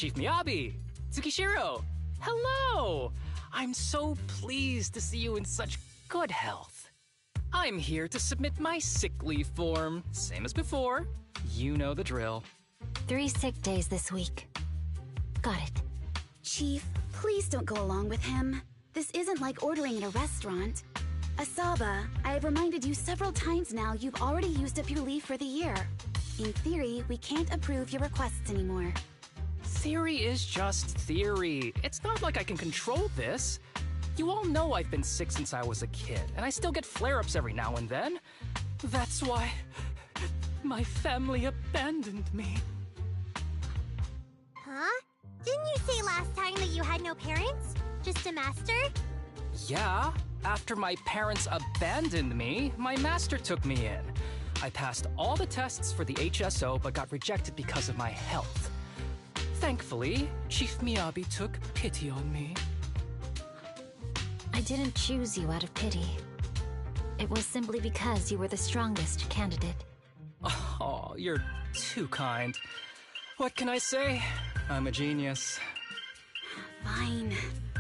Chief Miyabi! Tsukishiro! Hello! I'm so pleased to see you in such good health. I'm here to submit my sick leave form, same as before. You know the drill. 3 sick days this week. Got it. Chief, please don't go along with him. This isn't like ordering at a restaurant. Asaba, I have reminded you several times now you've already used up your leave for the year. In theory, we can't approve your requests anymore. Theory is just theory. It's not like I can control this. You all know I've been sick since I was a kid, and I still get flare-ups every now and then. That's why my family abandoned me. Huh? Didn't you say last time that you had no parents? Just a master? Yeah, after my parents abandoned me, my master took me in. I passed all the tests for the HSO but got rejected because of my health. Thankfully, Chief Miyabi took pity on me. I didn't choose you out of pity. It was simply because you were the strongest candidate. Oh, you're too kind. What can I say? I'm a genius. Fine.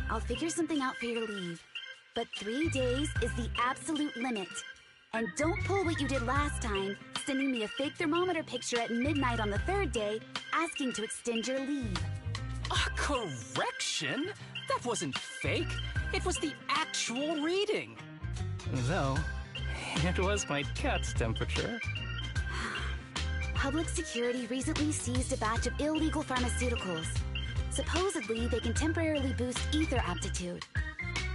I'll figure something out for your leave. But 3 days is the absolute limit. And don't pull what you did last time, sending me a fake thermometer picture at midnight on the 3rd day, asking to extend your leave. A correction? That wasn't fake. It was the actual reading. Though, it was my cat's temperature. Public security recently seized a batch of illegal pharmaceuticals. Supposedly, they can temporarily boost ether aptitude.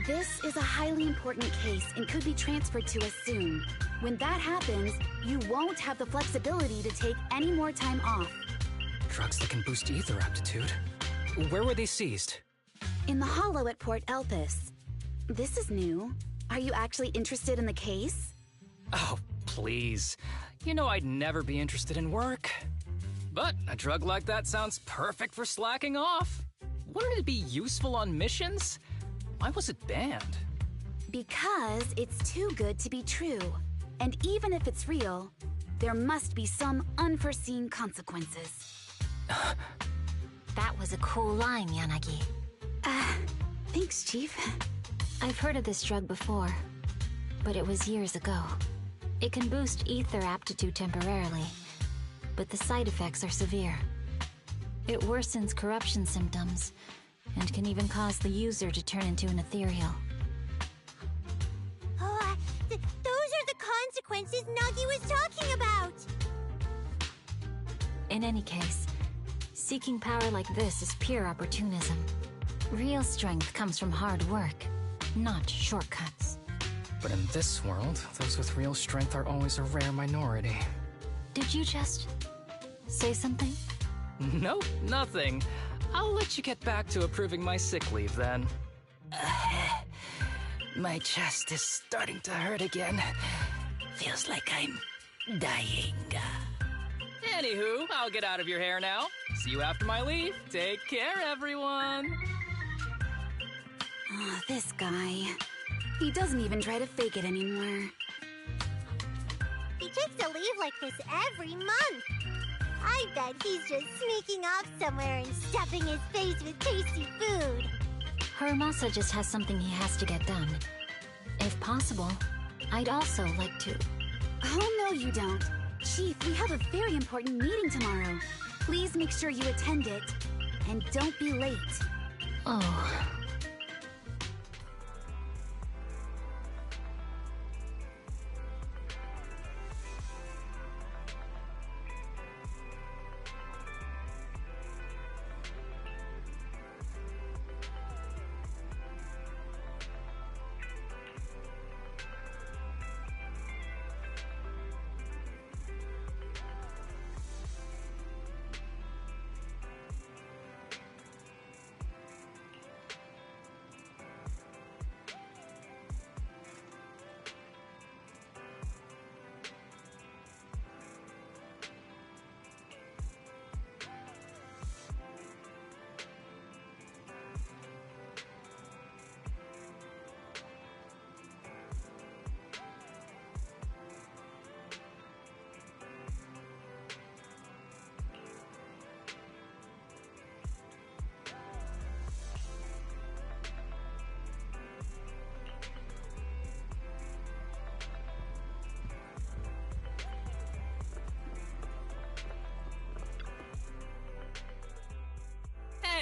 This is a highly important case and could be transferred to us soon. When that happens, you won't have the flexibility to take any more time off. Drugs that can boost ether aptitude? Where were they seized? In the hollow at Port Elpis. This is new. Are you actually interested in the case? Oh, please. You know I'd never be interested in work. But a drug like that sounds perfect for slacking off. Wouldn't it be useful on missions? Why was it banned? Because it's too good to be true. And even if it's real, there must be some unforeseen consequences. That was a cool line, Yanagi. Thanks, Chief. I've heard of this drug before, but it was years ago. It can boost ether aptitude temporarily, but the side effects are severe. It worsens corruption symptoms, and can even cause the user to turn into an ethereal. Oh, those are the consequences Nagi was talking about! In any case, seeking power like this is pure opportunism. Real strength comes from hard work, not shortcuts. But in this world, those with real strength are always a rare minority. Did you just say something? Nope, nothing. I'll let you get back to approving my sick leave then. My chest is starting to hurt again. Feels like I'm dying. Anywho, I'll get out of your hair now. See you after my leave. Take care, everyone. Oh, this guy. He doesn't even try to fake it anymore. He takes a leave like this every month. I bet he's just sneaking off somewhere and stuffing his face with tasty food. Harumasa just has something he has to get done. If possible, I'd also like to... Oh, no you don't. Chief, we have a very important meeting tomorrow. Please make sure you attend it. And don't be late. Oh...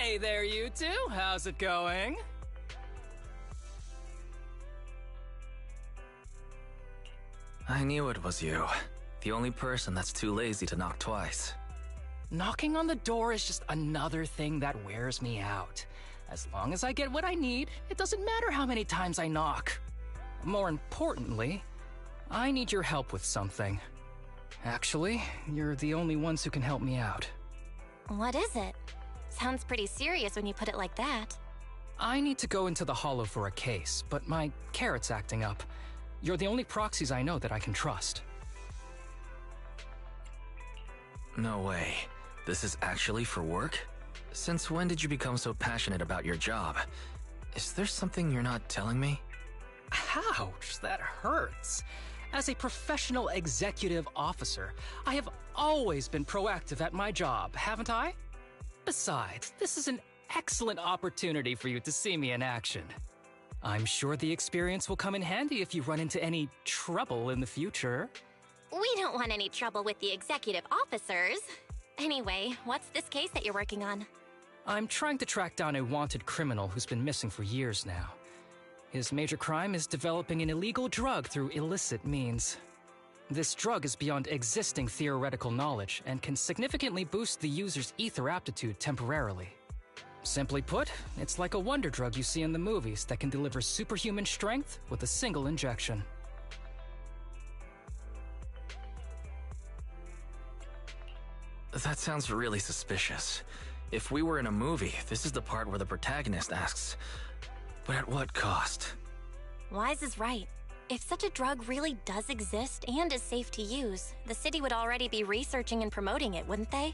Hey there, you two. How's it going? I knew it was you. The only person that's too lazy to knock twice. Knocking on the door is just another thing that wears me out. As long as I get what I need, it doesn't matter how many times I knock. More importantly, I need your help with something. Actually, you're the only ones who can help me out. What is it? Sounds pretty serious when you put it like that. I need to go into the Hollow for a case, but my carrot's acting up. You're the only proxies I know that I can trust. No way. This is actually for work? Since when did you become so passionate about your job? Is there something you're not telling me? Ouch, that hurts. As a professional executive officer, I have always been proactive at my job, haven't I? Besides, this is an excellent opportunity for you to see me in action. I'm sure the experience will come in handy if you run into any trouble in the future. We don't want any trouble with the executive officers. Anyway, what's this case that you're working on? I'm trying to track down a wanted criminal who's been missing for years now. His major crime is developing an illegal drug through illicit means. This drug is beyond existing theoretical knowledge and can significantly boost the user's ether aptitude temporarily. Simply put, it's like a wonder drug you see in the movies that can deliver superhuman strength with a single injection. That sounds really suspicious. If we were in a movie, this is the part where the protagonist asks, but at what cost? Wise is right. If such a drug really does exist and is safe to use, the city would already be researching and promoting it, wouldn't they?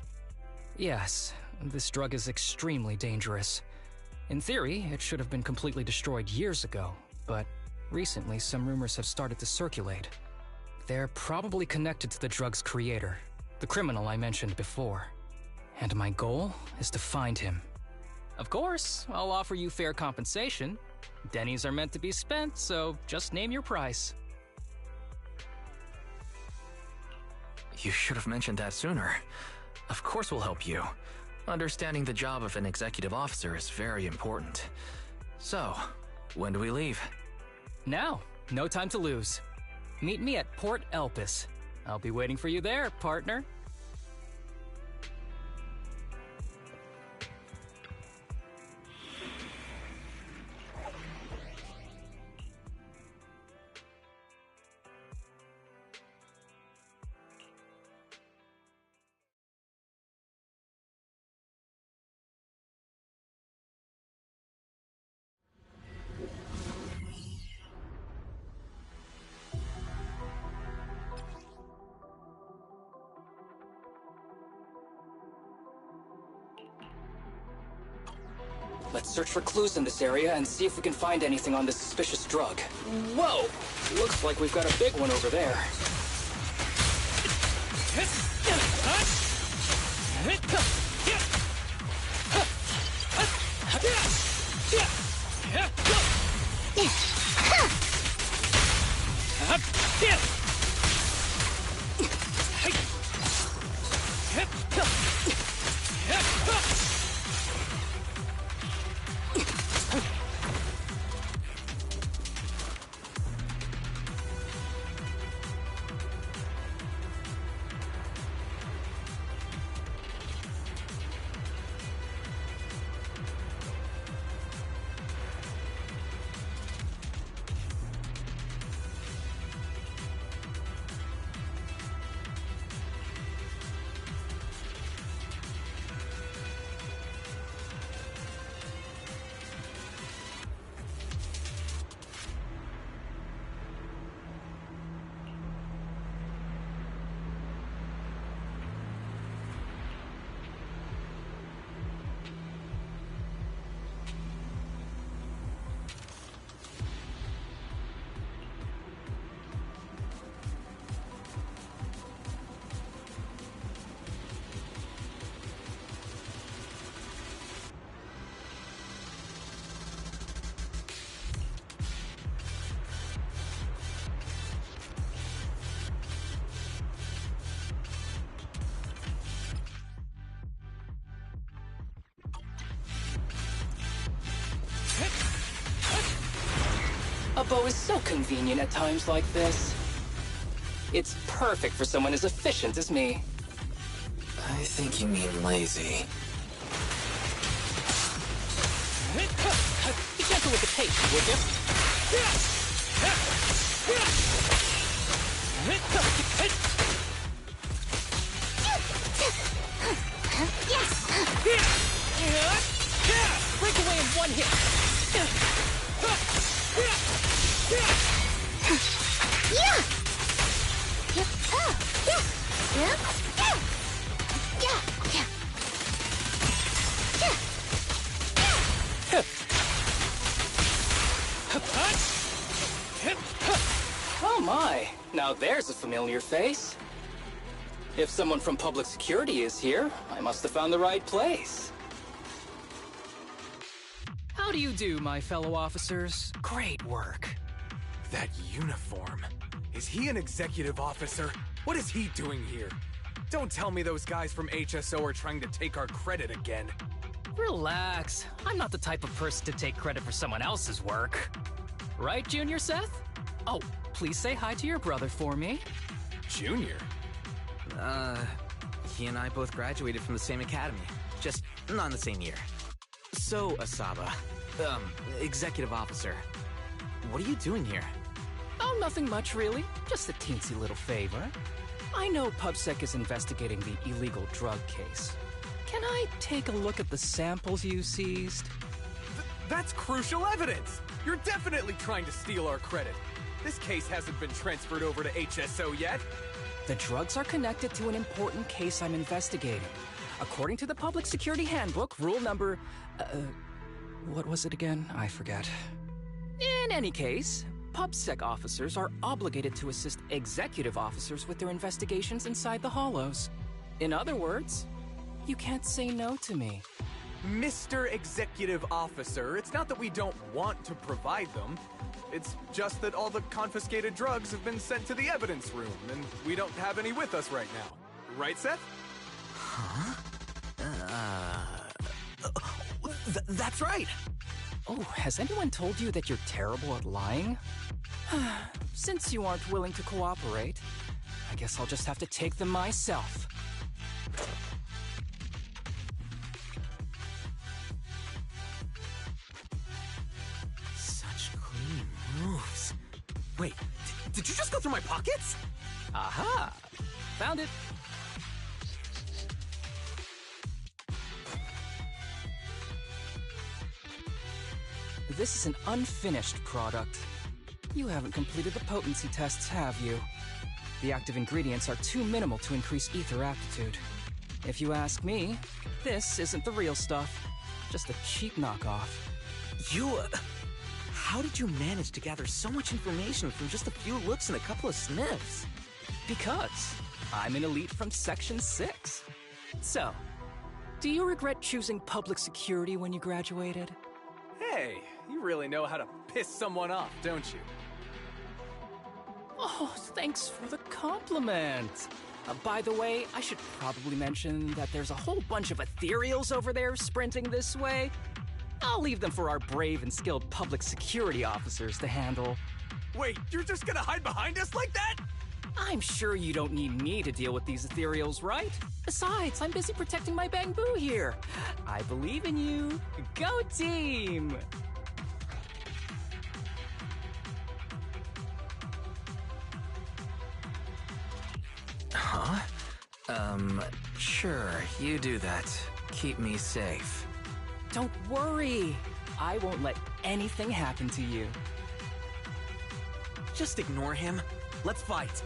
Yes, this drug is extremely dangerous. In theory, it should have been completely destroyed years ago, but recently some rumors have started to circulate. They're probably connected to the drug's creator, the criminal I mentioned before. And my goal is to find him. Of course, I'll offer you fair compensation. Dennies are meant to be spent, so just name your price. You should have mentioned that sooner. Of course we'll help you. Understanding the job of an executive officer is very important. So, when do we leave? Now, no time to lose. Meet me at Port Elpis. I'll be waiting for you there, partner. Let's search for clues in this area and see if we can find anything on this suspicious drug. Whoa! Looks like we've got a big one over there. A bow is so convenient at times like this. It's perfect for someone as efficient as me. I think you mean lazy. Be gentle with the pace, would you? Break away in one hit. Oh my, now there's a familiar face. If someone from public security is here, I must have found the right place. How do you do, my fellow officers? Great work. That uniform. Is he an executive officer? What is he doing here? Don't tell me those guys from HSO are trying to take our credit again. Relax. I'm not the type of person to take credit for someone else's work. Right, Junior Seth? Oh, please say hi to your brother for me. Junior? He and I both graduated from the same academy. Just not in the same year. So, Asaba, executive officer, what are you doing here? Oh, nothing much, really. Just a teensy little favor. I know PubSec is investigating the illegal drug case. Can I take a look at the samples you seized? That's crucial evidence! You're definitely trying to steal our credit. This case hasn't been transferred over to HSO yet. The drugs are connected to an important case I'm investigating. According to the Public Security Handbook, rule number... what was it again? I forget. In any case, PubSec officers are obligated to assist executive officers with their investigations inside the Hollows. In other words, you can't say no to me. Mr. Executive Officer, it's not that we don't want to provide them. It's just that all the confiscated drugs have been sent to the evidence room, and we don't have any with us right now. Right, Seth? Huh? That's right! Oh, has anyone told you that you're terrible at lying? Since you aren't willing to cooperate, I guess I'll just have to take them myself. Such clean moves. Wait, did you just go through my pockets? Aha! Found it! This is an unfinished product. You haven't completed the potency tests, have you? The active ingredients are too minimal to increase ether aptitude. If you ask me, this isn't the real stuff. Just a cheap knockoff. How did you manage to gather so much information from just a few looks and a couple of sniffs? Because I'm an elite from Section 6. So, do you regret choosing public security when you graduated? Hey, you really know how to piss someone off, don't you? Oh, thanks for the compliment. By the way, I should probably mention that there's a whole bunch of ethereals over there sprinting this way. I'll leave them for our brave and skilled public security officers to handle. Wait, you're just gonna hide behind us like that? I'm sure you don't need me to deal with these ethereals, right? Besides, I'm busy protecting my bamboo here. I believe in you. Go team! Huh? Sure, you do that. Keep me safe. Don't worry. I won't let anything happen to you. Just ignore him. Let's fight.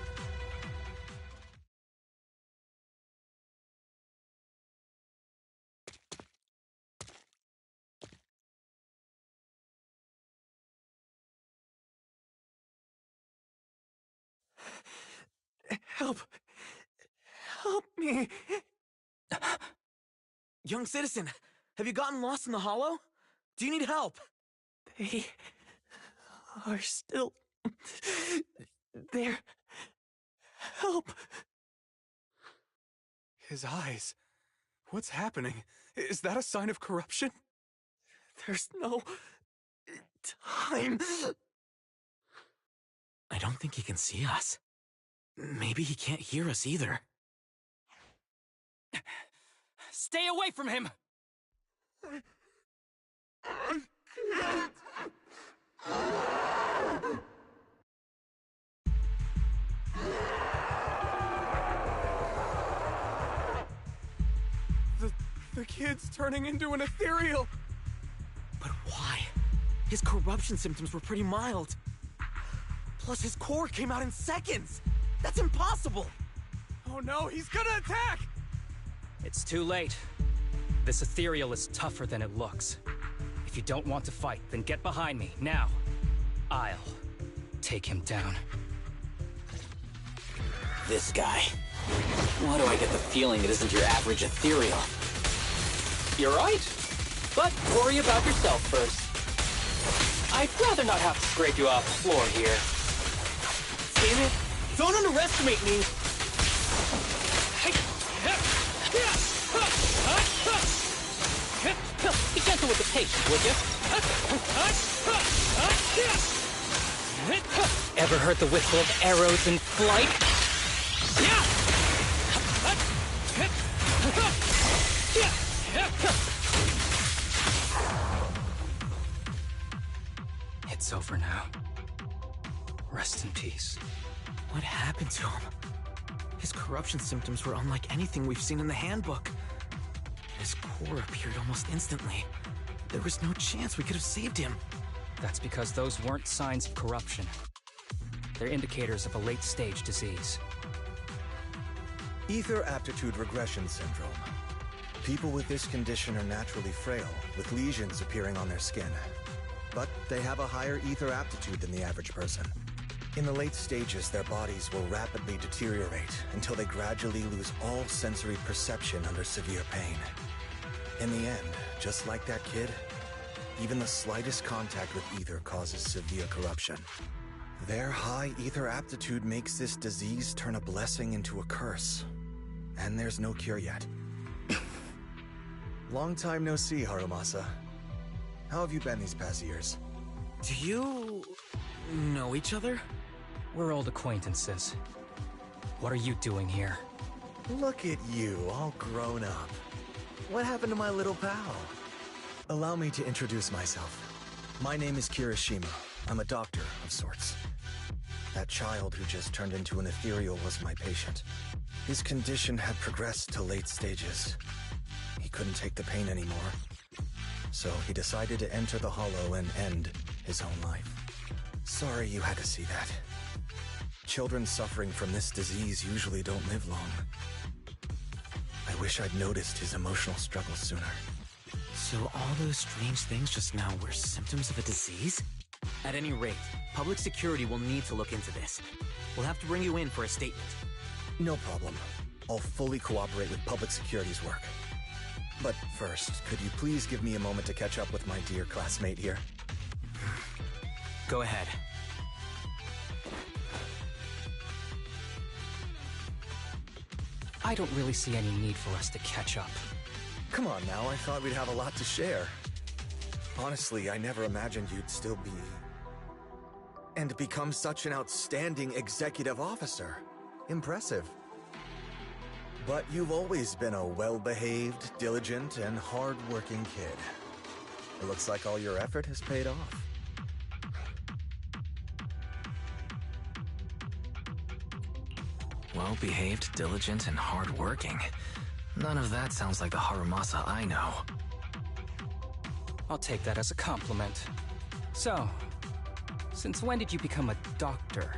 Help! Help me! Young citizen, have you gotten lost in the hollow? Do you need help? They are still there. Help! His eyes. What's happening? Is that a sign of corruption? There's no time. I don't think he can see us. Maybe he can't hear us either. Stay away from him! The kid's turning into an ethereal! But why? His corruption symptoms were pretty mild. Plus his core came out in seconds! That's impossible! Oh no, he's gonna attack! It's too late. This ethereal is tougher than it looks. If you don't want to fight, then get behind me, now. I'll take him down. This guy. Why do I get the feeling it isn't your average ethereal? You're right. But worry about yourself first. I'd rather not have to scrape you off the floor here. Damn it! Don't underestimate me! Be gentle with the patient, would you? Ever heard the whistle of arrows in flight? It's over now. Rest in peace. What happened to him? His corruption symptoms were unlike anything we've seen in the handbook. His core appeared almost instantly. There was no chance we could have saved him. That's because those weren't signs of corruption. They're indicators of a late-stage disease. Ether aptitude regression syndrome. People with this condition are naturally frail, with lesions appearing on their skin. But they have a higher ether aptitude than the average person. In the late stages, their bodies will rapidly deteriorate until they gradually lose all sensory perception under severe pain. In the end, just like that kid, even the slightest contact with ether causes severe corruption. Their high ether aptitude makes this disease turn a blessing into a curse. And there's no cure yet. Long time no see, Harumasa. How have you been these past years? Do you know each other? We're old acquaintances. What are you doing here? Look at you, all grown up. What happened to my little pal? Allow me to introduce myself. My name is Kirishima. I'm a doctor of sorts. That child who just turned into an ethereal was my patient. His condition had progressed to late stages. He couldn't take the pain anymore. So he decided to enter the Hollow and end his own life. Sorry you had to see that. Children suffering from this disease usually don't live long. I wish I'd noticed his emotional struggles sooner. So all those strange things just now were symptoms of a disease? At any rate, public security will need to look into this. We'll have to bring you in for a statement. No problem. I'll fully cooperate with public security's work. But first, could you please give me a moment to catch up with my dear classmate here? Go ahead. I don't really see any need for us to catch up. Come on now, I thought we'd have a lot to share. Honestly, I never imagined you'd still be... and become such an outstanding executive officer. Impressive. But you've always been a well-behaved, diligent, and hard-working kid. It looks like all your effort has paid off. Well-behaved, diligent, and hard-working. None of that sounds like the Harumasa I know. I'll take that as a compliment. So, since when did you become a doctor?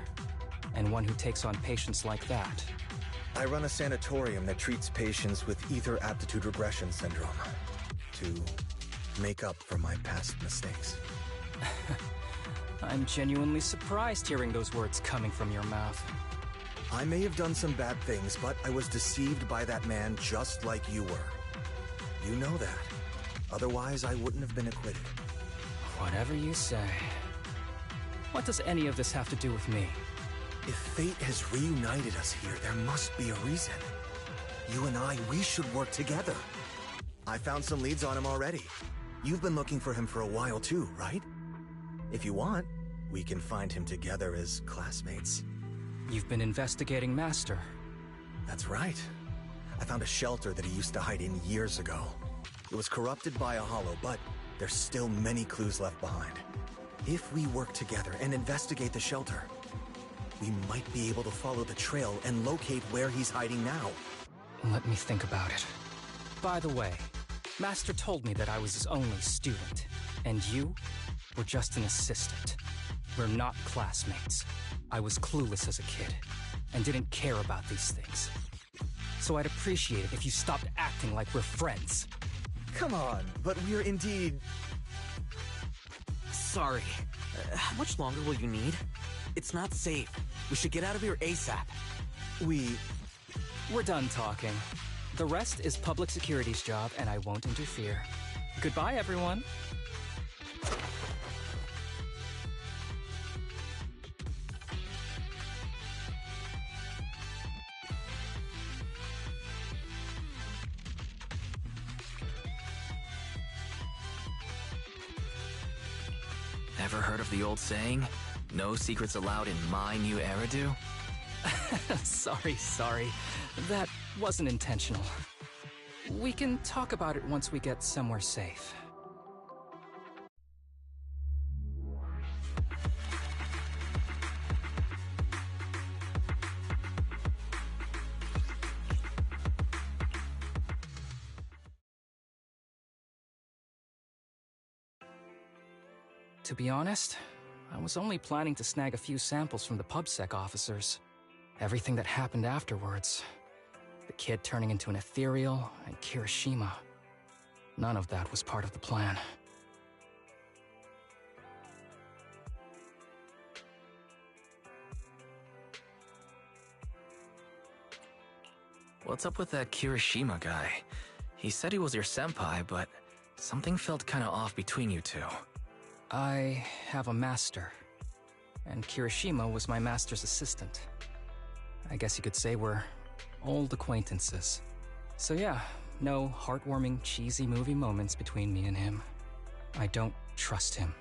And one who takes on patients like that? I run a sanatorium that treats patients with ether aptitude regression syndrome. To make up for my past mistakes. I'm genuinely surprised hearing those words coming from your mouth. I may have done some bad things, but I was deceived by that man just like you were. You know that. Otherwise, I wouldn't have been acquitted. Whatever you say. What does any of this have to do with me? If fate has reunited us here, there must be a reason. You and I, we should work together. I found some leads on him already. You've been looking for him for a while too, right? If you want, we can find him together as classmates. You've been investigating Master. That's right. I found a shelter that he used to hide in years ago. It was corrupted by a hollow, but there's still many clues left behind. If we work together and investigate the shelter, we might be able to follow the trail and locate where he's hiding now. Let me think about it. By the way, Master told me that I was his only student, and you were just an assistant. We're not classmates. I was clueless as a kid, and didn't care about these things. So I'd appreciate it if you stopped acting like we're friends. Come on, but we're indeed... Sorry. How much longer will you need? It's not safe. We should get out of here ASAP. We're done talking. The rest is public security's job, and I won't interfere. Goodbye, everyone. Ever heard of the old saying, no secrets allowed in my new Eridu? Sorry. That wasn't intentional. We can talk about it once we get somewhere safe. To be honest, I was only planning to snag a few samples from the PubSec officers. Everything that happened afterwards. The kid turning into an ethereal, and Kirishima. None of that was part of the plan. What's up with that Kirishima guy? He said he was your senpai, but something felt kinda off between you two. I have a master, and Kirishima was my master's assistant. I guess you could say we're old acquaintances. So yeah, no heartwarming, cheesy movie moments between me and him. I don't trust him.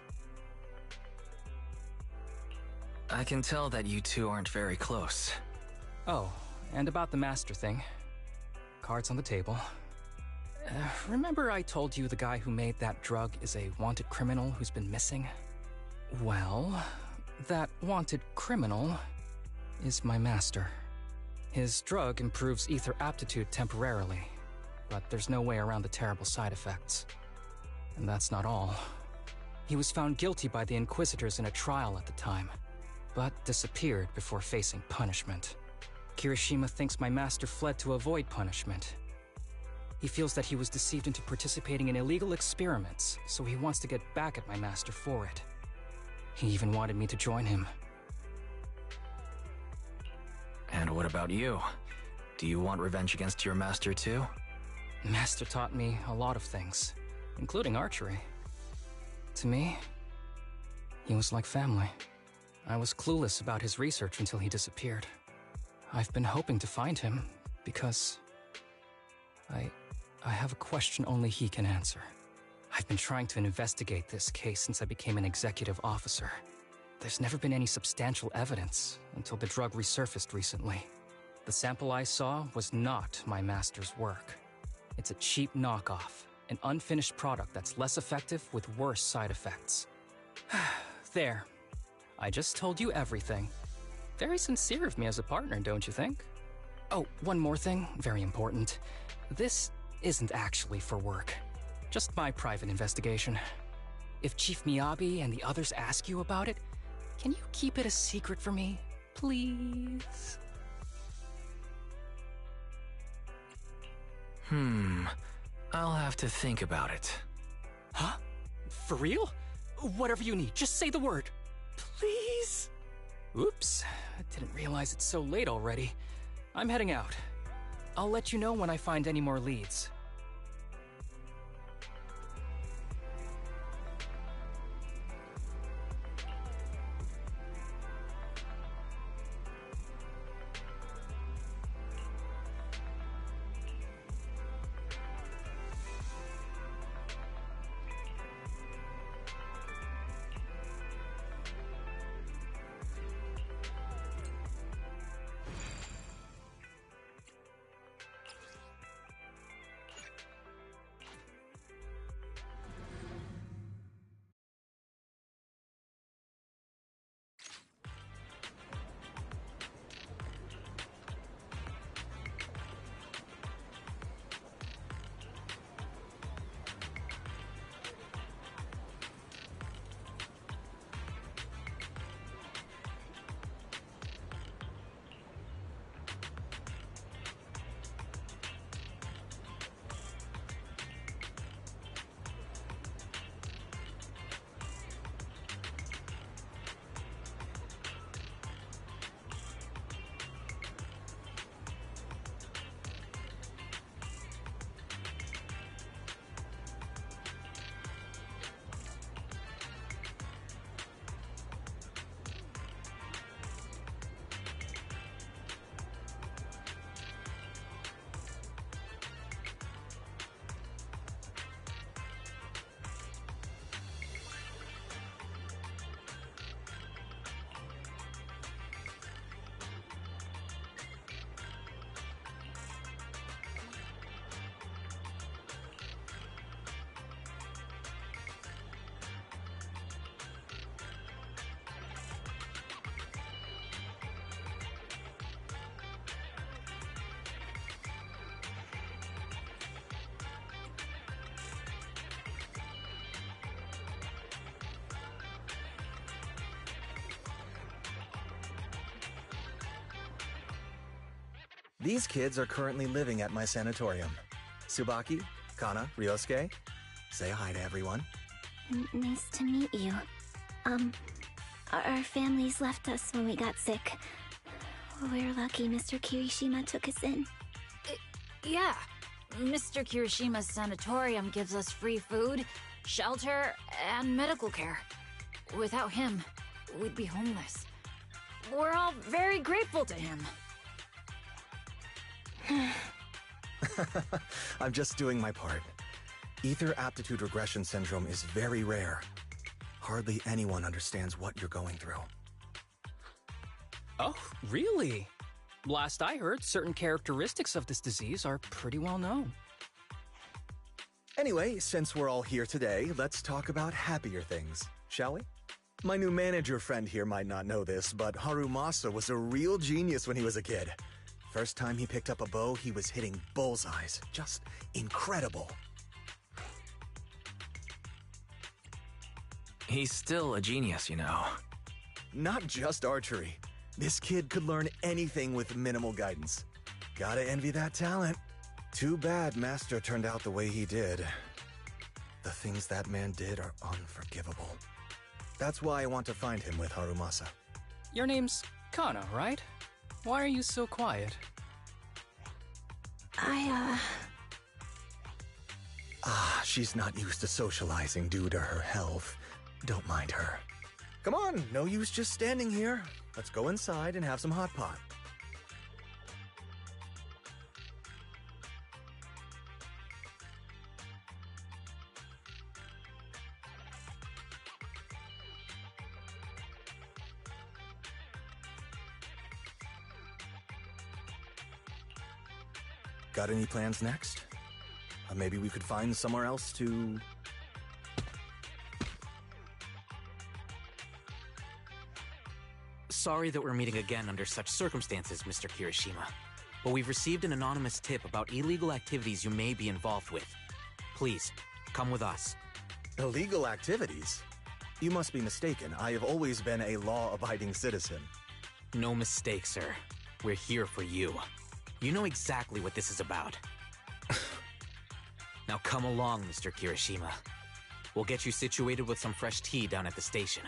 I can tell that you two aren't very close. Oh, and about the master thing. Cards on the table. Remember I told you the guy who made that drug is a wanted criminal who's been missing? Well, that wanted criminal is my master. His drug improves ether aptitude temporarily, but there's no way around the terrible side effects. And that's not all. He was found guilty by the Inquisitors in a trial at the time, but disappeared before facing punishment. Kirishima thinks my master fled to avoid punishment. He feels that he was deceived into participating in illegal experiments, so he wants to get back at my master for it. He even wanted me to join him. And what about you? Do you want revenge against your master too? Master taught me a lot of things, including archery. To me, he was like family. I was clueless about his research until he disappeared. I've been hoping to find him because I have a question only he can answer. I've been trying to investigate this case since I became an executive officer. There's never been any substantial evidence until the drug resurfaced recently. The sample I saw was not my master's work. It's a cheap knockoff, an unfinished product that's less effective with worse side effects. There. I just told you everything. Very sincere of me as a partner, don't you think? Oh, one more thing, very important. This isn't actually for work. Just my private investigation. If Chief Miyabi and the others ask you about it, can you keep it a secret for me, please? I'll have to think about it. Huh? For real? Whatever you need, just say the word. Please? Oops, I didn't realize it's so late already. I'm heading out. I'll let you know when I find any more leads. These kids are currently living at my sanatorium. Tsubaki, Kana, Ryosuke, say hi to everyone. Nice to meet you. Our families left us when we got sick. We're lucky Mr. Kirishima took us in. Yeah. Mr. Kirishima's sanatorium gives us free food, shelter, and medical care. Without him, we'd be homeless. We're all very grateful to him. I'm just doing my part. Ether aptitude regression syndrome is very rare. Hardly anyone understands what you're going through. Oh, really? Last I heard, certain characteristics of this disease are pretty well known. Anyway, since we're all here today, let's talk about happier things, shall we? My new manager friend here might not know this, but Harumasa was a real genius when he was a kid. First time he picked up a bow, he was hitting bullseyes. Just incredible. He's still a genius, you know. Not just archery. This kid could learn anything with minimal guidance. Gotta envy that talent. Too bad Master turned out the way he did. The things that man did are unforgivable. That's why I want to find him with Harumasa. Your name's Kana, right? Why are you so quiet? She's not used to socializing due to her health. Don't mind her. Come on, no use just standing here. Let's go inside and have some hot pot. Got any plans next? Maybe we could find somewhere else to... Sorry that we're meeting again under such circumstances, Mr. Kirishima. But we've received an anonymous tip about illegal activities you may be involved with. Please, come with us. Illegal activities? You must be mistaken. I have always been a law-abiding citizen. No mistake, sir. We're here for you. You know exactly what this is about. Now come along, Mr. Kirishima. We'll get you situated with some fresh tea down at the station.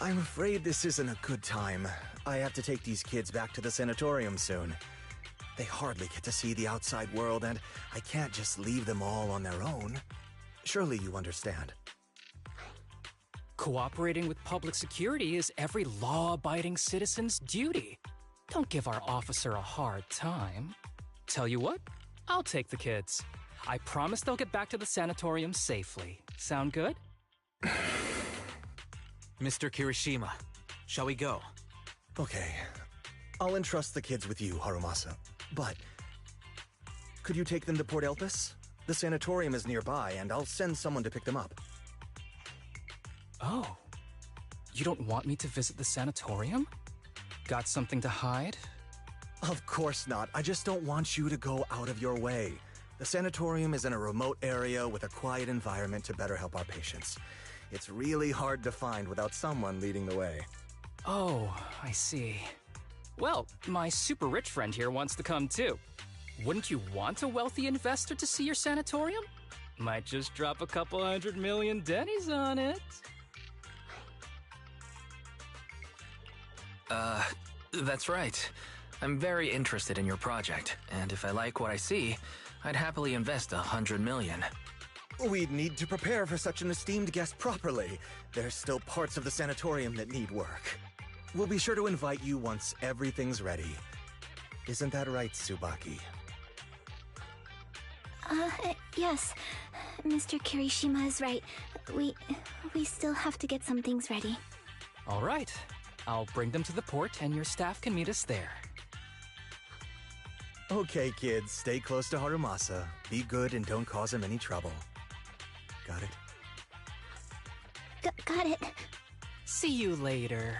I'm afraid this isn't a good time. I have to take these kids back to the sanatorium soon. They hardly get to see the outside world, and I can't just leave them all on their own. Surely you understand. Cooperating with public security is every law-abiding citizen's duty. Don't give our officer a hard time. Tell you what, I'll take the kids. I promise they'll get back to the sanatorium safely. Sound good? Mr. Kirishima, shall we go? Okay. I'll entrust the kids with you, Harumasa. But... could you take them to Port Elpis? The sanatorium is nearby, and I'll send someone to pick them up. Oh. You don't want me to visit the sanatorium? Got something to hide? Of course not. I just don't want you to go out of your way. The sanatorium is in a remote area with a quiet environment to better help our patients. It's really hard to find without someone leading the way. Oh, I see. Well, my super rich friend here wants to come too. Wouldn't you want a wealthy investor to see your sanatorium? Might just drop a couple $100 million dennies on it. That's right. I'm very interested in your project, and if I like what I see, I'd happily invest $100 million. We'd need to prepare for such an esteemed guest properly. There's still parts of the sanatorium that need work. We'll be sure to invite you once everything's ready. Isn't that right, Tsubaki? Yes. Mr. Kirishima is right. We still have to get some things ready. All right. I'll bring them to the port, and your staff can meet us there. Okay, kids, stay close to Harumasa. Be good and don't cause him any trouble. Got it? Got it. See you later.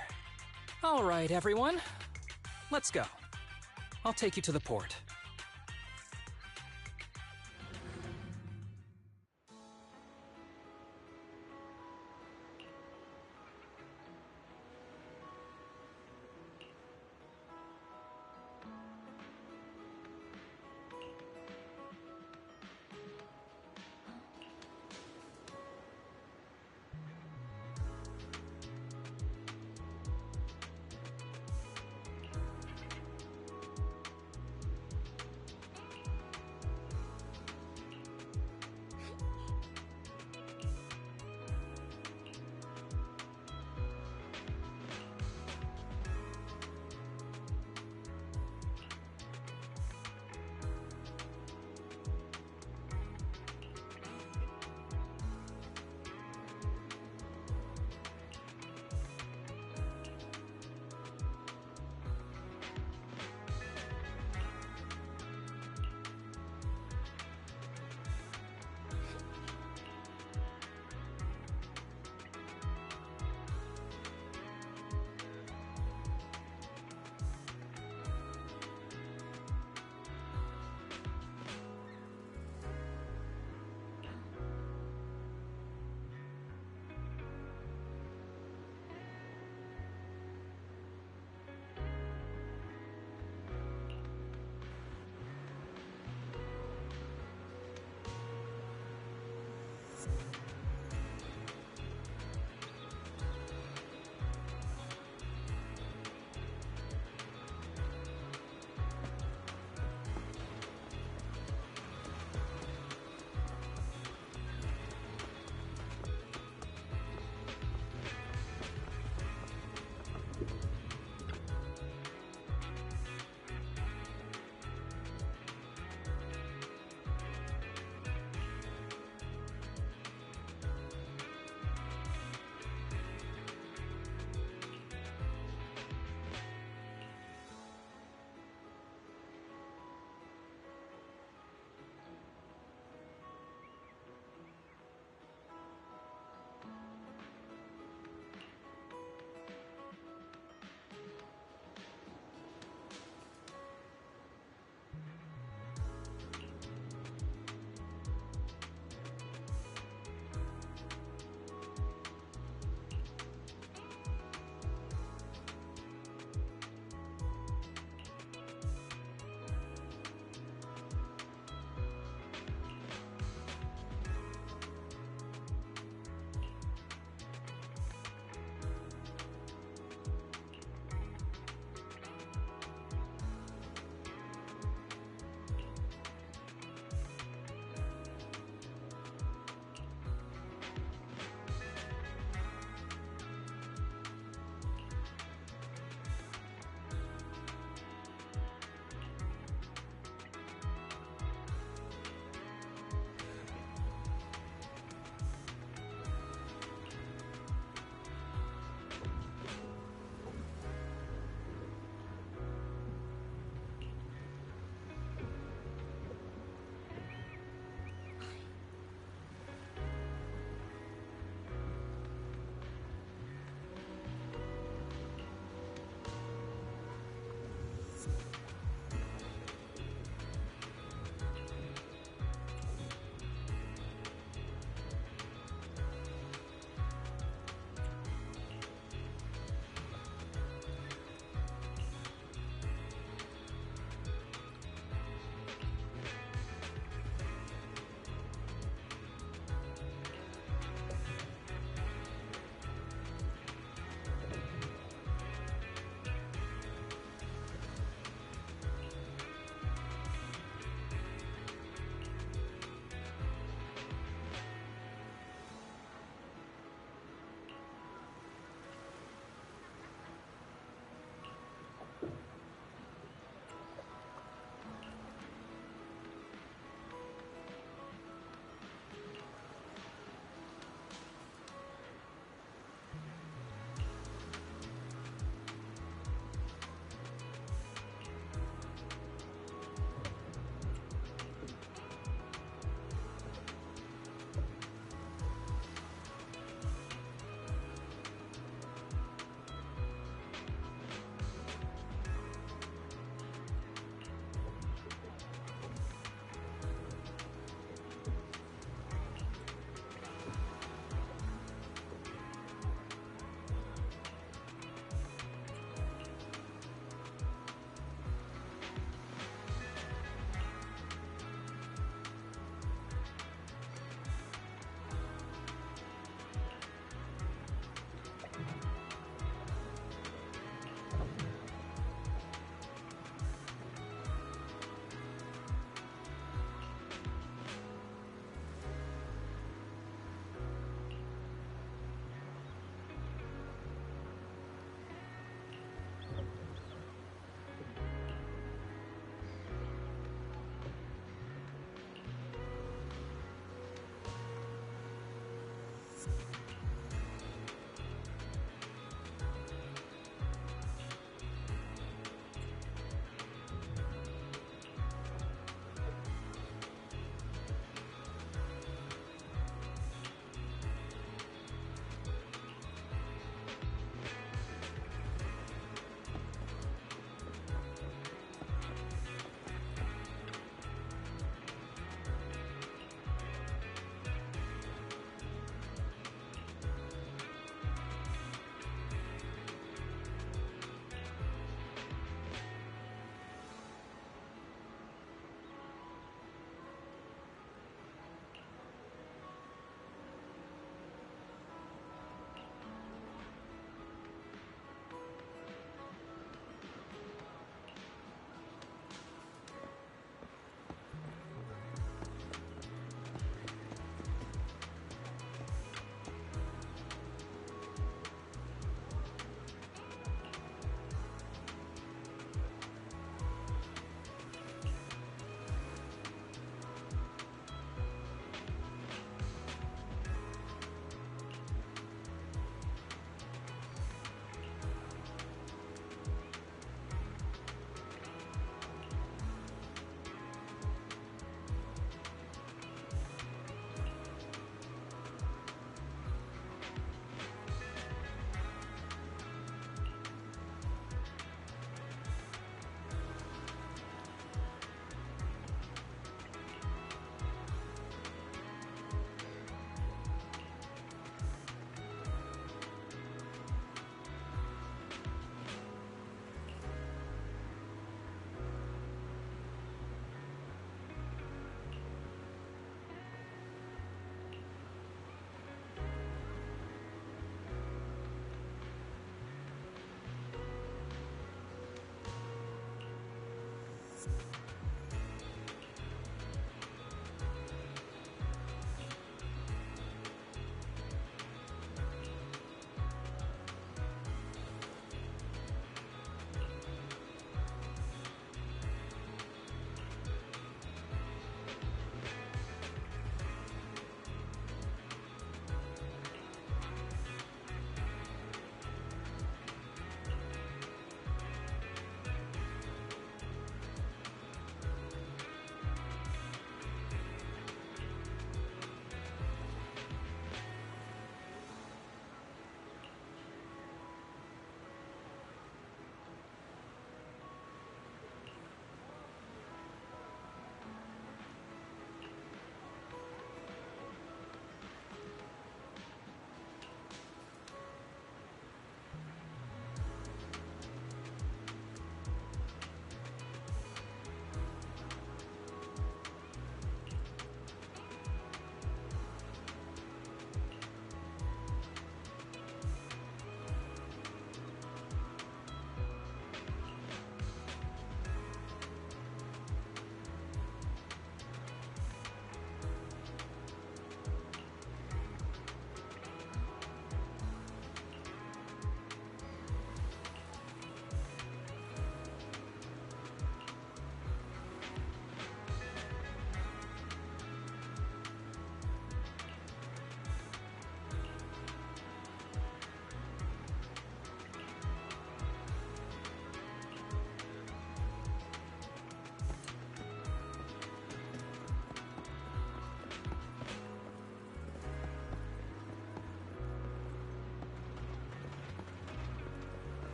All right, everyone. Let's go. I'll take you to the port.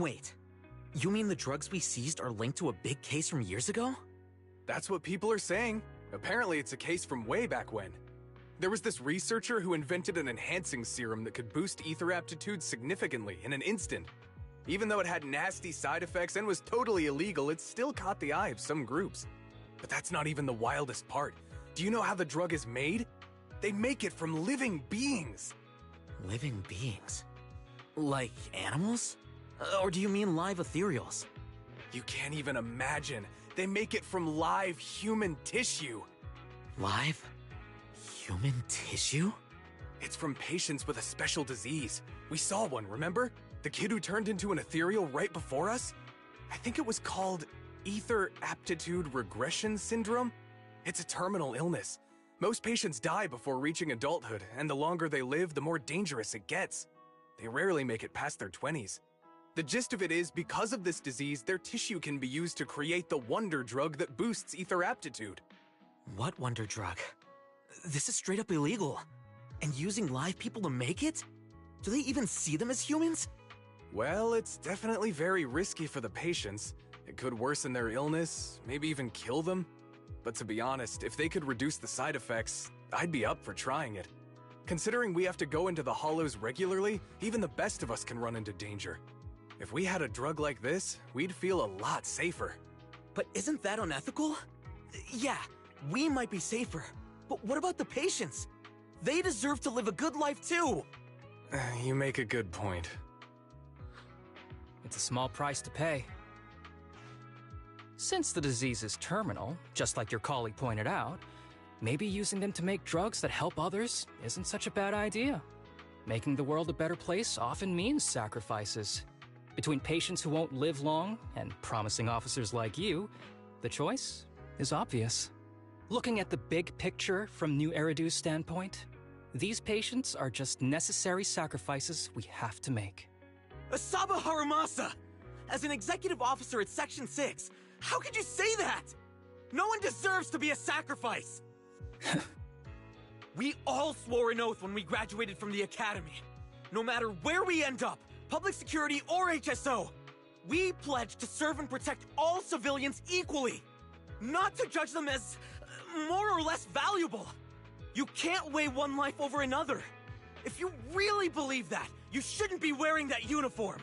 Wait, you mean the drugs we seized are linked to a big case from years ago? That's what people are saying. Apparently it's a case from way back when. There was this researcher who invented an enhancing serum that could boost ether aptitude significantly in an instant. Even though it had nasty side effects and was totally illegal, it still caught the eye of some groups. But that's not even the wildest part. Do you know how the drug is made? They make it from living beings. Living beings? Like animals? Or do you mean live ethereals? You can't even imagine. They make it from live human tissue. Live? Human tissue? It's from patients with a special disease. We saw one, remember? The kid who turned into an ethereal right before us? I think it was called Ether Aptitude Regression Syndrome. It's a terminal illness. Most patients die before reaching adulthood, and the longer they live, the more dangerous it gets. They rarely make it past their 20s. The gist of it is, because of this disease, their tissue can be used to create the wonder drug that boosts ether aptitude. What wonder drug? This is straight up illegal. And using live people to make it? Do they even see them as humans? Well, it's definitely very risky for the patients. It could worsen their illness, maybe even kill them. But to be honest, if they could reduce the side effects, I'd be up for trying it. Considering we have to go into the hollows regularly, even the best of us can run into danger. If we had a drug like this, we'd feel a lot safer. But isn't that unethical? Yeah, we might be safer, but what about the patients? They deserve to live a good life too! You make a good point. It's a small price to pay. Since the disease is terminal, just like your colleague pointed out, maybe using them to make drugs that help others isn't such a bad idea. Making the world a better place often means sacrifices. Between patients who won't live long and promising officers like you, the choice is obvious. Looking at the big picture from New Eridu's standpoint, these patients are just necessary sacrifices we have to make. Asaba Harumasa! As an executive officer at Section 6, how could you say that? No one deserves to be a sacrifice! We all swore an oath when we graduated from the academy. No matter where we end up, public security or HSO, we pledged to serve and protect all civilians equally, not to judge them as more or less valuable. You can't weigh one life over another. If you really believe that, you shouldn't be wearing that uniform.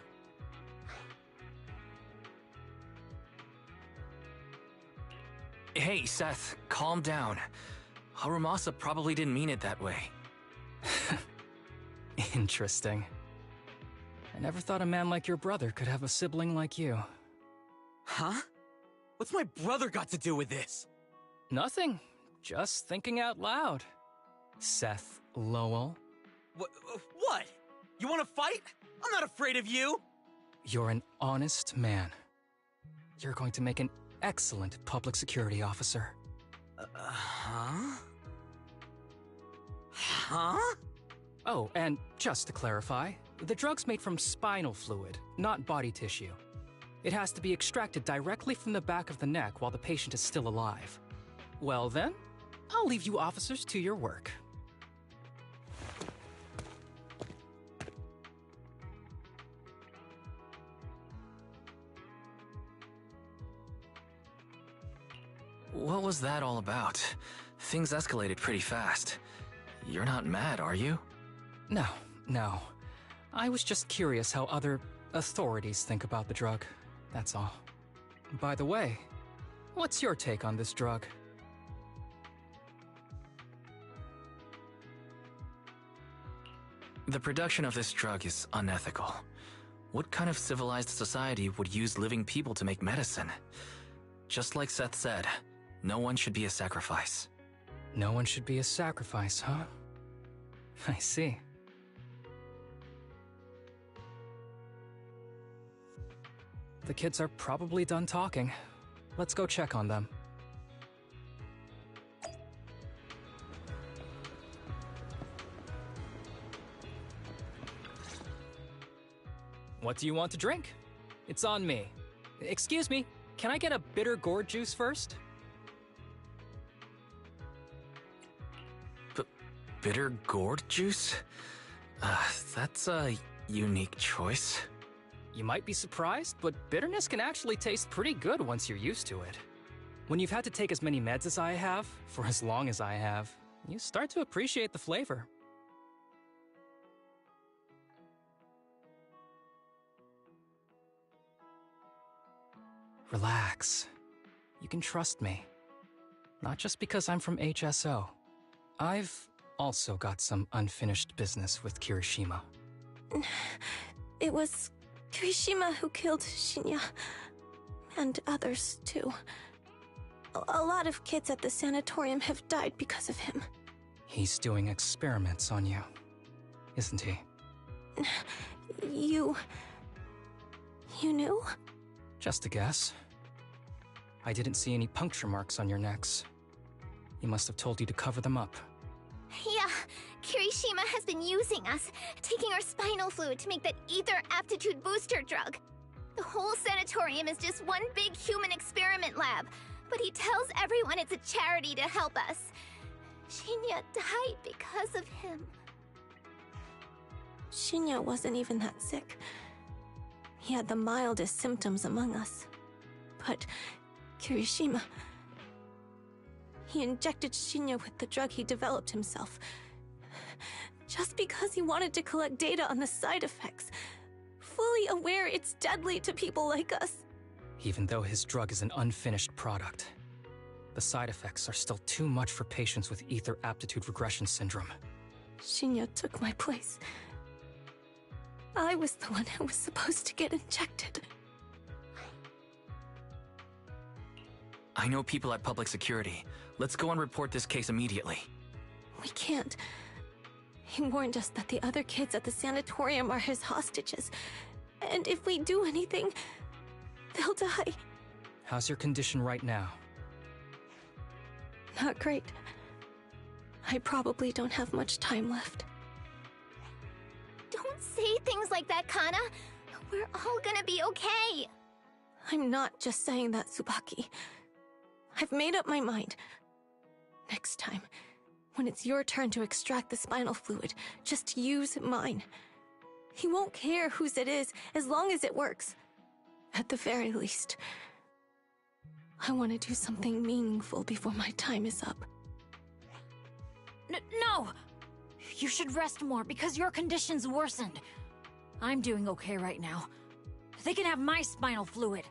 Hey, Seth, calm down. Harumasa probably didn't mean it that way. Interesting. I never thought a man like your brother could have a sibling like you. Huh? What's my brother got to do with this? Nothing. Just thinking out loud. Seth Lowell. What? You want to fight? I'm not afraid of you! You're an honest man. You're going to make an excellent public security officer. Huh? Huh? Oh, and just to clarify, the drug's made from spinal fluid, not body tissue. It has to be extracted directly from the back of the neck while the patient is still alive. Well then, I'll leave you officers to your work. What was that all about? Things escalated pretty fast. You're not mad, are you? No. I was just curious how other authorities think about the drug, that's all. By the way, what's your take on this drug? The production of this drug is unethical. What kind of civilized society would use living people to make medicine? Just like Seth said, no one should be a sacrifice. No one should be a sacrifice, huh? I see. The kids are probably done talking. Let's go check on them. What do you want to drink? It's on me. Excuse me, can I get a bitter gourd juice first? Bitter gourd juice? That's a unique choice. You might be surprised, but bitterness can actually taste pretty good once you're used to it. When you've had to take as many meds as I have, for as long as I have, you start to appreciate the flavor. Relax. You can trust me. Not just because I'm from HSO. I've also got some unfinished business with Kirishima. It was Kirishima who killed Shinya. And others, too. A lot of kids at the sanatorium have died because of him. He's doing experiments on you, isn't he? You knew? Just a guess. I didn't see any puncture marks on your necks. He must have told you to cover them up. Yeah, Kirishima has been using us, taking our spinal fluid to make that ether aptitude booster drug. The whole sanatorium is just one big human experiment lab, but he tells everyone it's a charity to help us. Shinya died because of him. Shinya wasn't even that sick. He had the mildest symptoms among us. But Kirishima... He injected Shinya with the drug he developed himself. Just because he wanted to collect data on the side effects. Fully aware it's deadly to people like us. Even though his drug is an unfinished product, the side effects are still too much for patients with ether aptitude regression syndrome. Shinya took my place. I was the one who was supposed to get injected. I know people at public security. Let's go and report this case immediately. We can't. He warned us that the other kids at the sanatorium are his hostages. And if we do anything, they'll die. How's your condition right now? Not great. I probably don't have much time left. Don't say things like that, Kana. We're all gonna be okay. I'm not just saying that, Tsubaki. I've made up my mind. Next time, when it's your turn to extract the spinal fluid, just use mine. He won't care whose it is, as long as it works. At the very least, I want to do something meaningful before my time is up. No! You should rest more because your condition's worsened. I'm doing okay right now. They can have my spinal fluid.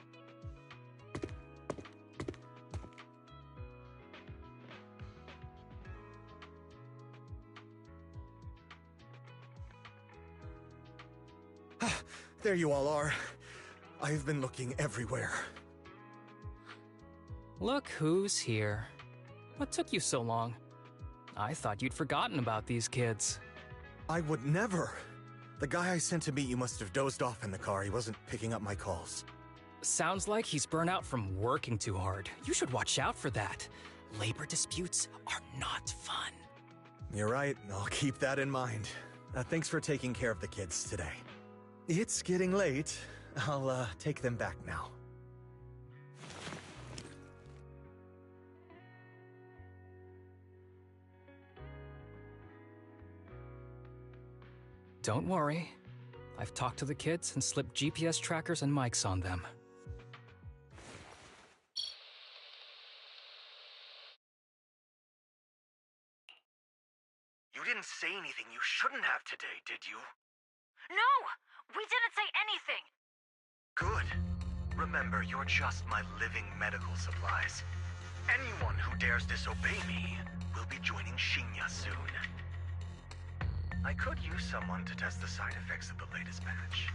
There you all are. I've been looking everywhere. Look who's here. What took you so long? I thought you'd forgotten about these kids. I would never. The guy I sent to meet you must have dozed off in the car. He wasn't picking up my calls. Sounds like he's burnt out from working too hard. You should watch out for that. Labor disputes are not fun. You're right. I'll keep that in mind. Thanks for taking care of the kids today. It's getting late. I'll take them back now. Don't worry. I've talked to the kids and slipped GPS trackers and mics on them. You didn't say anything you shouldn't have today, did you? No! We didn't say anything! Good. Remember, you're just my living medical supplies. Anyone who dares disobey me will be joining Shinya soon. I could use someone to test the side effects of the latest batch.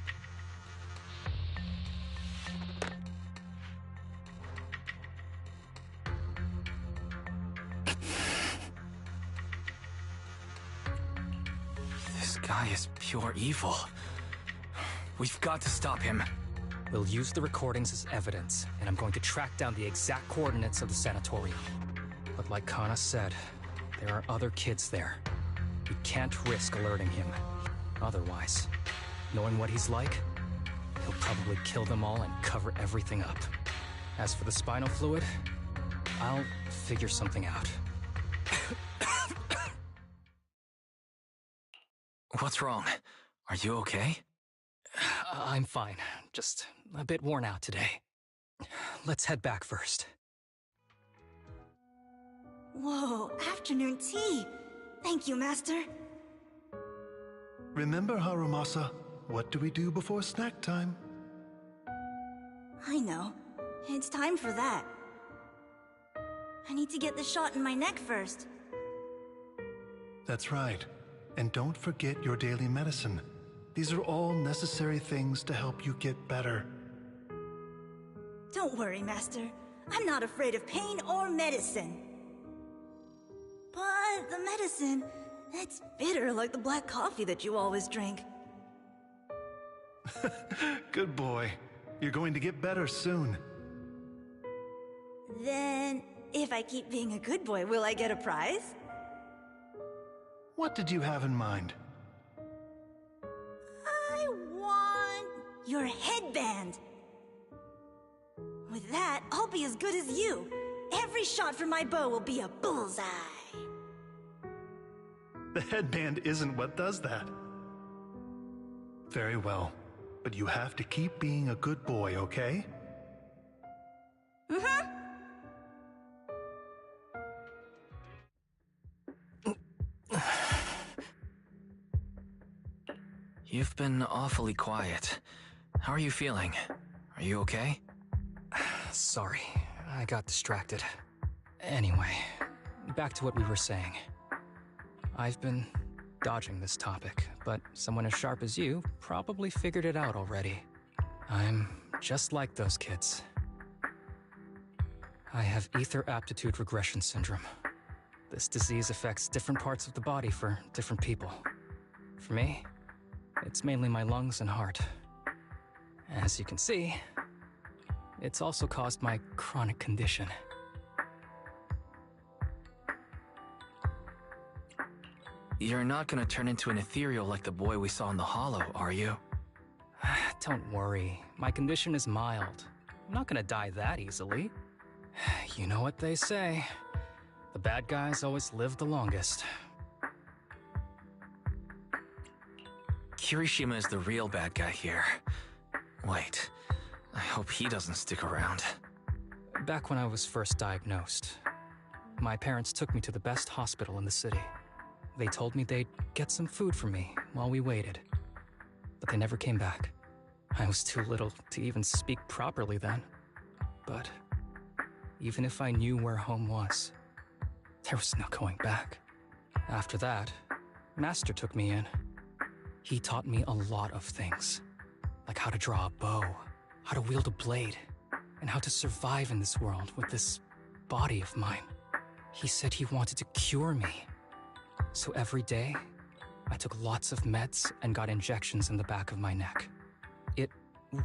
This guy is pure evil. We've got to stop him. We'll use the recordings as evidence, and I'm going to track down the exact coordinates of the sanatorium. But like Kana said, there are other kids there. We can't risk alerting him. Otherwise, knowing what he's like, he'll probably kill them all and cover everything up. As for the spinal fluid, I'll figure something out. What's wrong? Are you okay? I'm fine. Just a bit worn out today. Let's head back first. Whoa, afternoon tea! Thank you, Master. Remember, Harumasa, what do we do before snack time? I know. It's time for that. I need to get the shot in my neck first. That's right. And don't forget your daily medicine. These are all necessary things to help you get better. Don't worry, Master. I'm not afraid of pain or medicine. But the medicine, it's bitter like the black coffee that you always drink. Good boy. You're going to get better soon. Then, if I keep being a good boy, will I get a prize? What did you have in mind? I want your headband. With that, I'll be as good as you. Every shot from my bow will be a bullseye. The headband isn't what does that. Very well, but you have to keep being a good boy, okay? Mm-hmm. You've been awfully quiet. How are you feeling? Are you okay? Sorry, I got distracted. Anyway, back to what we were saying. I've been dodging this topic, but someone as sharp as you probably figured it out already. I'm just like those kids. I have ether aptitude regression syndrome. This disease affects different parts of the body for different people. For me, it's mainly my lungs and heart. As you can see, it's also caused my chronic condition. You're not gonna turn into an ethereal like the boy we saw in the hollow, are you? Don't worry, my condition is mild. I'm not gonna die that easily. You know what they say. The bad guys always live the longest. Kirishima is the real bad guy here. Wait, I hope he doesn't stick around. Back when I was first diagnosed, my parents took me to the best hospital in the city. They told me they'd get some food for me while we waited, but they never came back. I was too little to even speak properly then. But even if I knew where home was, there was no going back. After that, Master took me in. He taught me a lot of things, like how to draw a bow, how to wield a blade, and how to survive in this world with this body of mine. He said he wanted to cure me. So every day, I took lots of meds and got injections in the back of my neck. It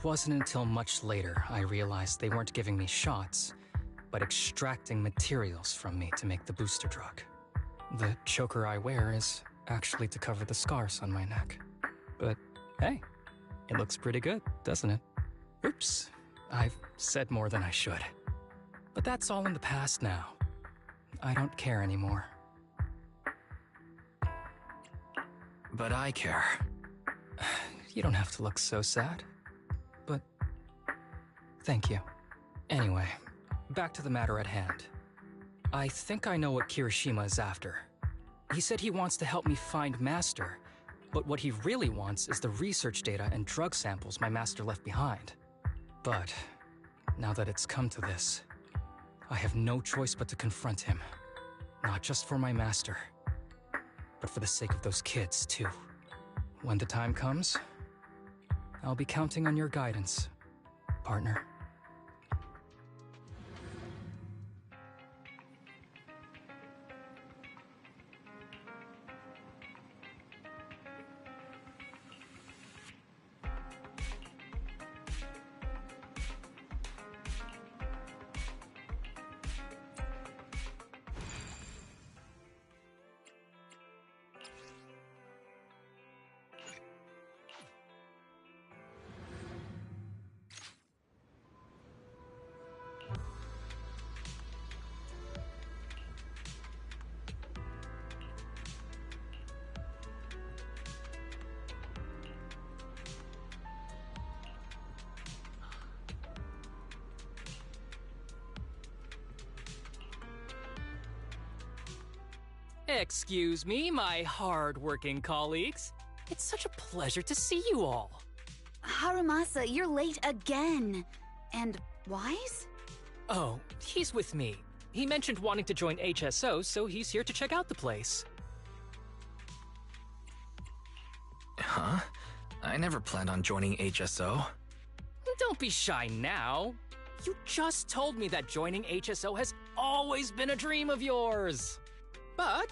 wasn't until much later I realized they weren't giving me shots, but extracting materials from me to make the booster drug. The choker I wear is actually to cover the scars on my neck. But hey, it looks pretty good, doesn't it? Oops, I've said more than I should. But that's all in the past now. I don't care anymore. But I care. You don't have to look so sad. But thank you. Anyway, back to the matter at hand. I think I know what Kirishima is after. He said he wants to help me find Master, but what he really wants is the research data and drug samples my Master left behind. But now that it's come to this, I have no choice but to confront him. Not just for my Master, but for the sake of those kids, too. When the time comes, I'll be counting on your guidance, partner. Excuse me, my hard-working colleagues. It's such a pleasure to see you all. Harumasa, you're late again. And Wise? Oh, he's with me. He mentioned wanting to join HSO, so he's here to check out the place. Huh? I never planned on joining HSO. Don't be shy now. You just told me that joining HSO has always been a dream of yours. But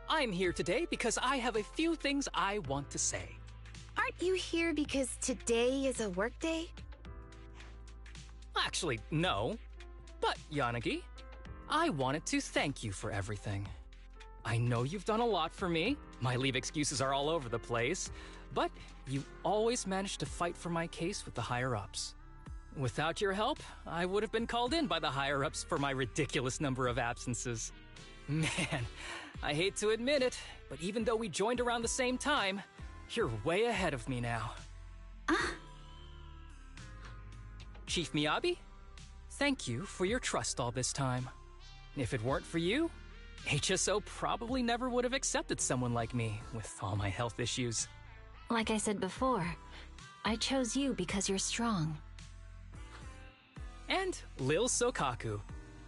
I'm here today because I have a few things I want to say. Aren't you here because today is a work day? Actually, no. But, Yanagi, I wanted to thank you for everything. I know you've done a lot for me. My leave excuses are all over the place. But you always managed to fight for my case with the higher-ups. Without your help, I would have been called in by the higher-ups for my ridiculous number of absences. Man, I hate to admit it, but even though we joined around the same time, you're way ahead of me now. Chief Miyabi, thank you for your trust all this time. If it weren't for you, HSO probably never would have accepted someone like me with all my health issues. Like I said before, I chose you because you're strong. And Lil Sokaku,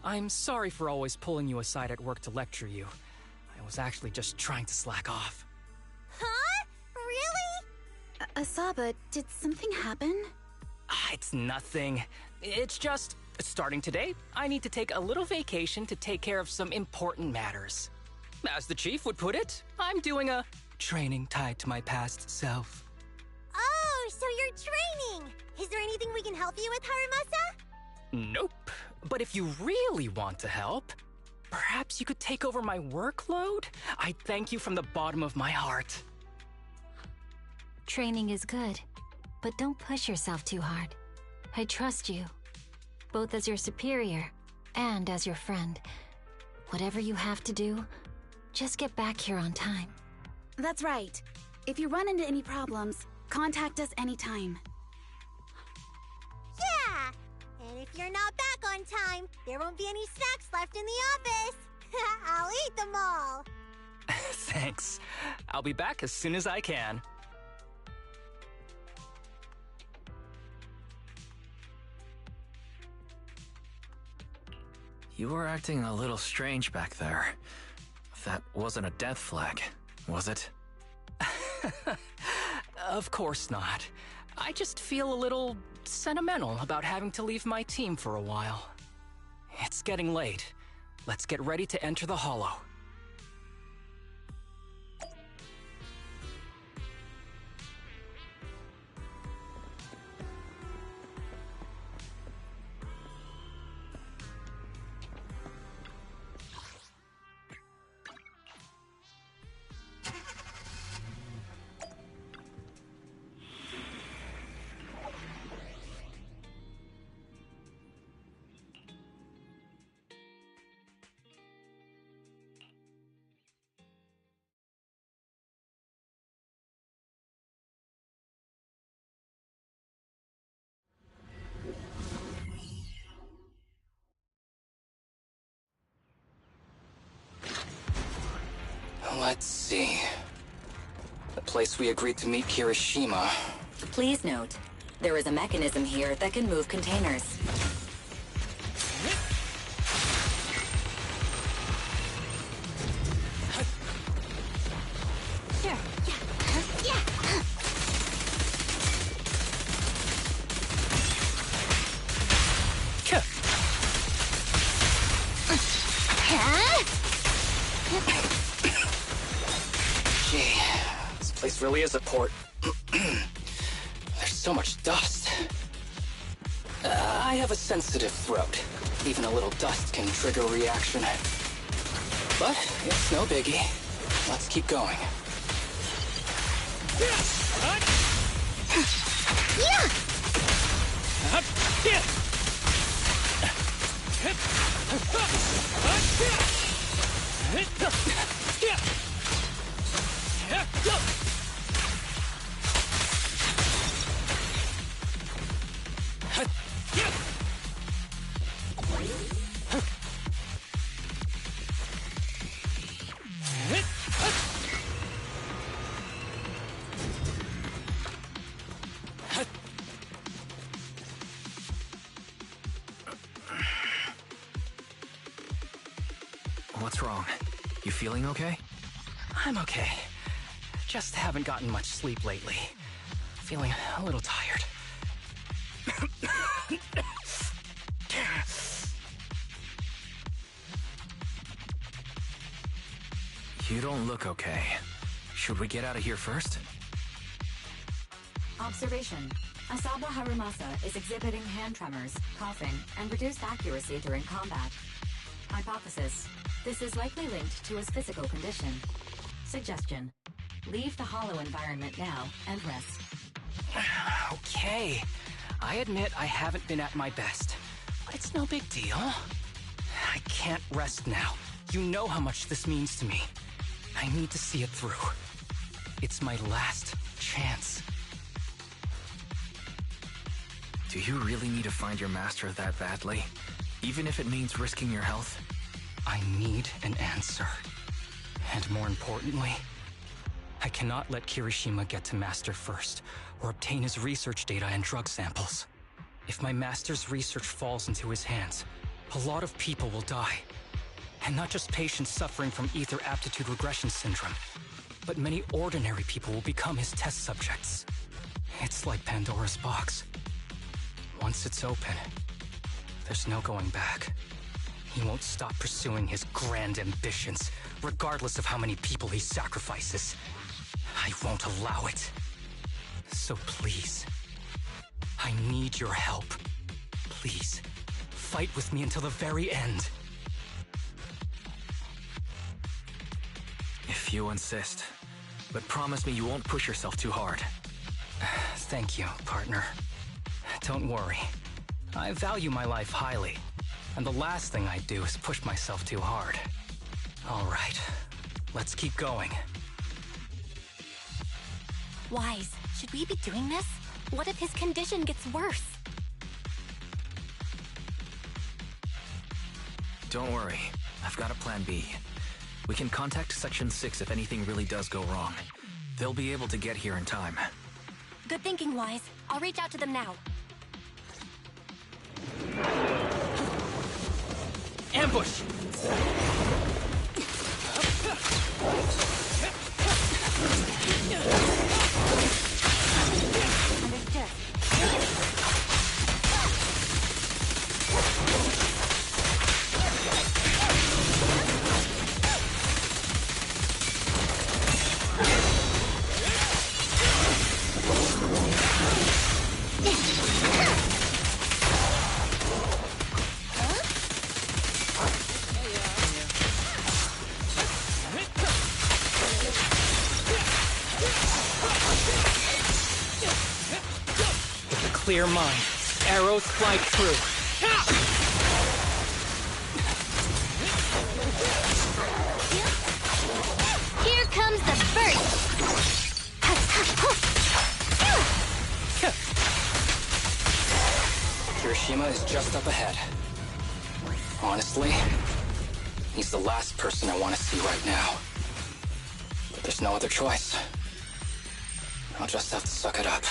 I'm sorry for always pulling you aside at work to lecture you. I was actually just trying to slack off. Huh? Really? Asaba, did something happen? It's nothing. It's just, starting today, I need to take a little vacation to take care of some important matters. As the chief would put it, I'm doing a training tied to my past self. Oh, so you're training! Is there anything we can help you with, Harumasa? Nope. But if you really want to help, perhaps you could take over my workload? I thank you from the bottom of my heart. Training is good, but don't push yourself too hard. I trust you, both as your superior and as your friend. Whatever you have to do, just get back here on time. That's right. If you run into any problems, contact us anytime. Yeah! And if you're not back on time, there won't be any snacks left in the office. I'll eat them all. Thanks. I'll be back as soon as I can. You were acting a little strange back there. That wasn't a death flag, was it? Of course not. I just feel a little sentimental about having to leave my team for a while. It's getting late. Let's get ready to enter the Hollow. Let's see. The place we agreed to meet Kirishima. Please note, there is a mechanism here that can move containers. Gee, this place really is a port. There's so much dust. I have a sensitive throat. Even a little dust can trigger a reaction. But it's no biggie. Let's keep going. What's wrong? You feeling okay? I'm okay. Just haven't gotten much sleep lately. Feeling a little tired. You don't look okay. Should we get out of here first? Observation. Asaba Harumasa is exhibiting hand tremors, coughing, and reduced accuracy during combat. Hypothesis. This is likely linked to his physical condition. Suggestion. Leave the hollow environment now and rest. Okay. I admit I haven't been at my best, but it's no big deal. I can't rest now. You know how much this means to me. I need to see it through. It's my last chance. Do you really need to find your master that badly? Even if it means risking your health? I need an answer. And more importantly, I cannot let Kirishima get to Master first, or obtain his research data and drug samples. If my Master's research falls into his hands, a lot of people will die. And not just patients suffering from ether aptitude regression syndrome, but many ordinary people will become his test subjects. It's like Pandora's box. Once it's open, there's no going back. He won't stop pursuing his grand ambitions, regardless of how many people he sacrifices. I won't allow it. So please, I need your help. Please, fight with me until the very end. If you insist. But promise me you won't push yourself too hard. Thank you, partner. Don't worry. I value my life highly, and the last thing I do is push myself too hard. All right, let's keep going. Wise, should we be doing this? What if his condition gets worse? Don't worry. I've got a plan B. We can contact Section 6 if anything really does go wrong. They'll be able to get here in time. Good thinking, Wise. I'll reach out to them now. Ambush! Understood. Clear mind. Arrows fly true. Here comes the burst! Kirishima is just up ahead. Honestly, he's the last person I want to see right now. But there's no other choice. I'll just have to suck it up.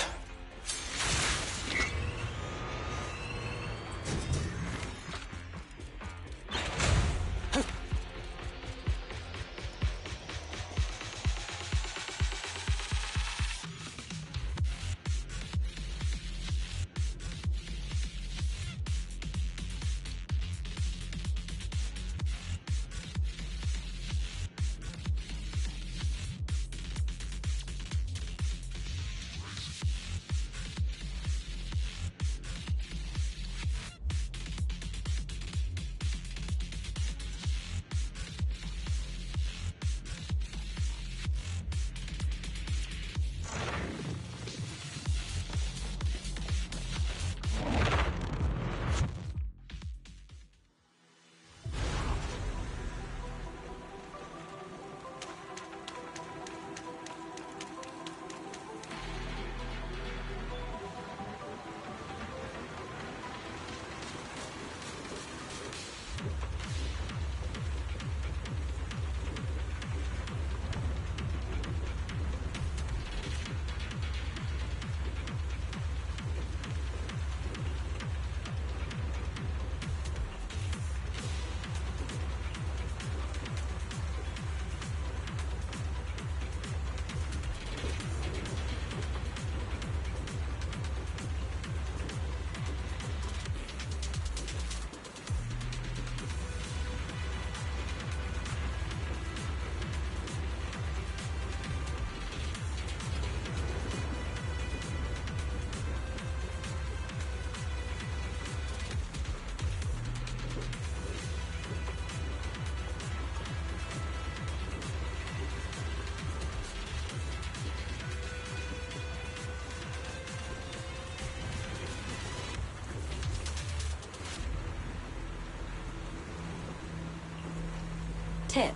Tip: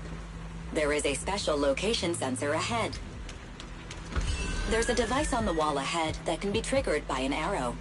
there is a special location sensor ahead. There's a device on the wall ahead that can be triggered by an arrow.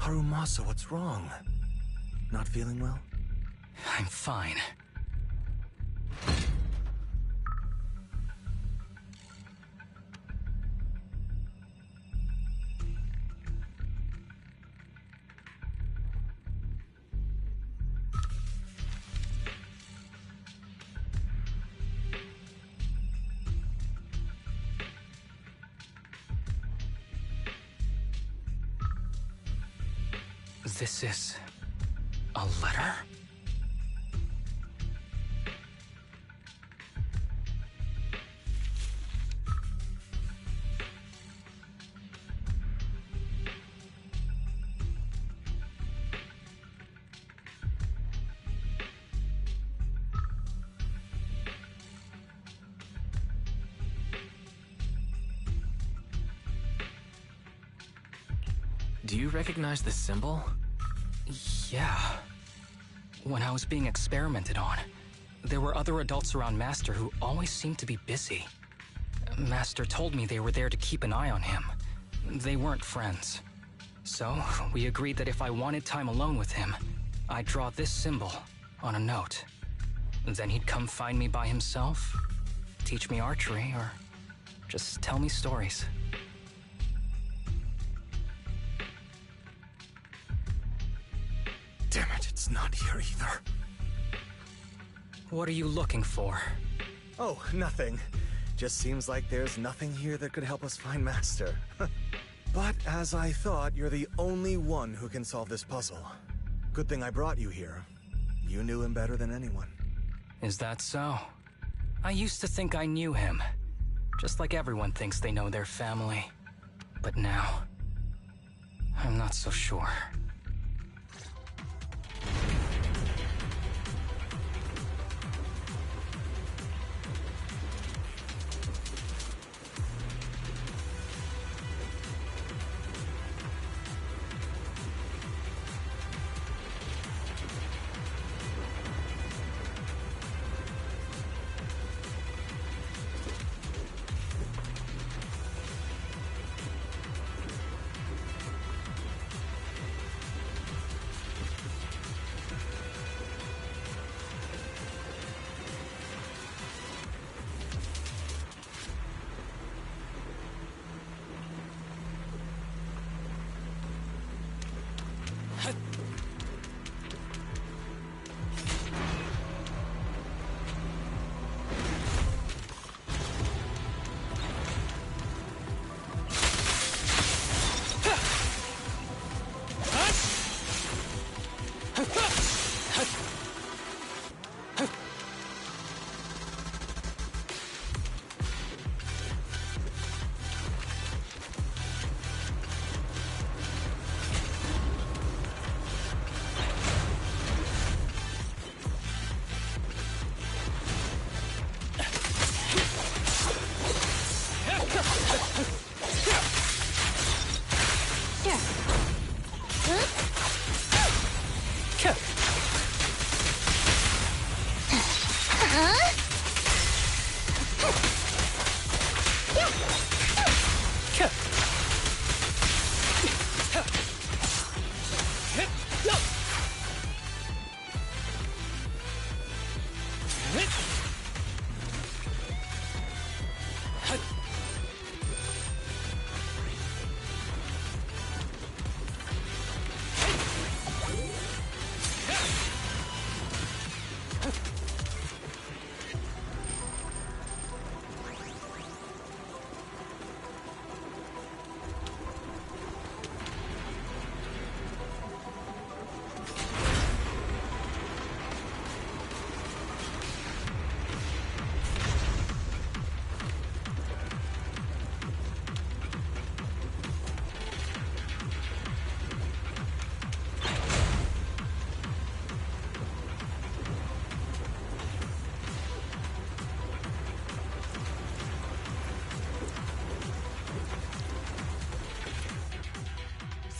Harumasa, what's wrong? Not feeling well? I'm fine. This is a letter? Do you recognize this symbol? Yeah. When I was being experimented on, there were other adults around Master who always seemed to be busy. Master told me they were there to keep an eye on him. They weren't friends. So, we agreed that if I wanted time alone with him, I'd draw this symbol on a note. Then he'd come find me by himself, teach me archery, or just tell me stories. Damn it, it's not here either. What are you looking for? Oh, nothing. Just seems like there's nothing here that could help us find Master. But as I thought, you're the only one who can solve this puzzle. Good thing I brought you here. You knew him better than anyone. Is that so? I used to think I knew him. Just like everyone thinks they know their family. But now, I'm not so sure.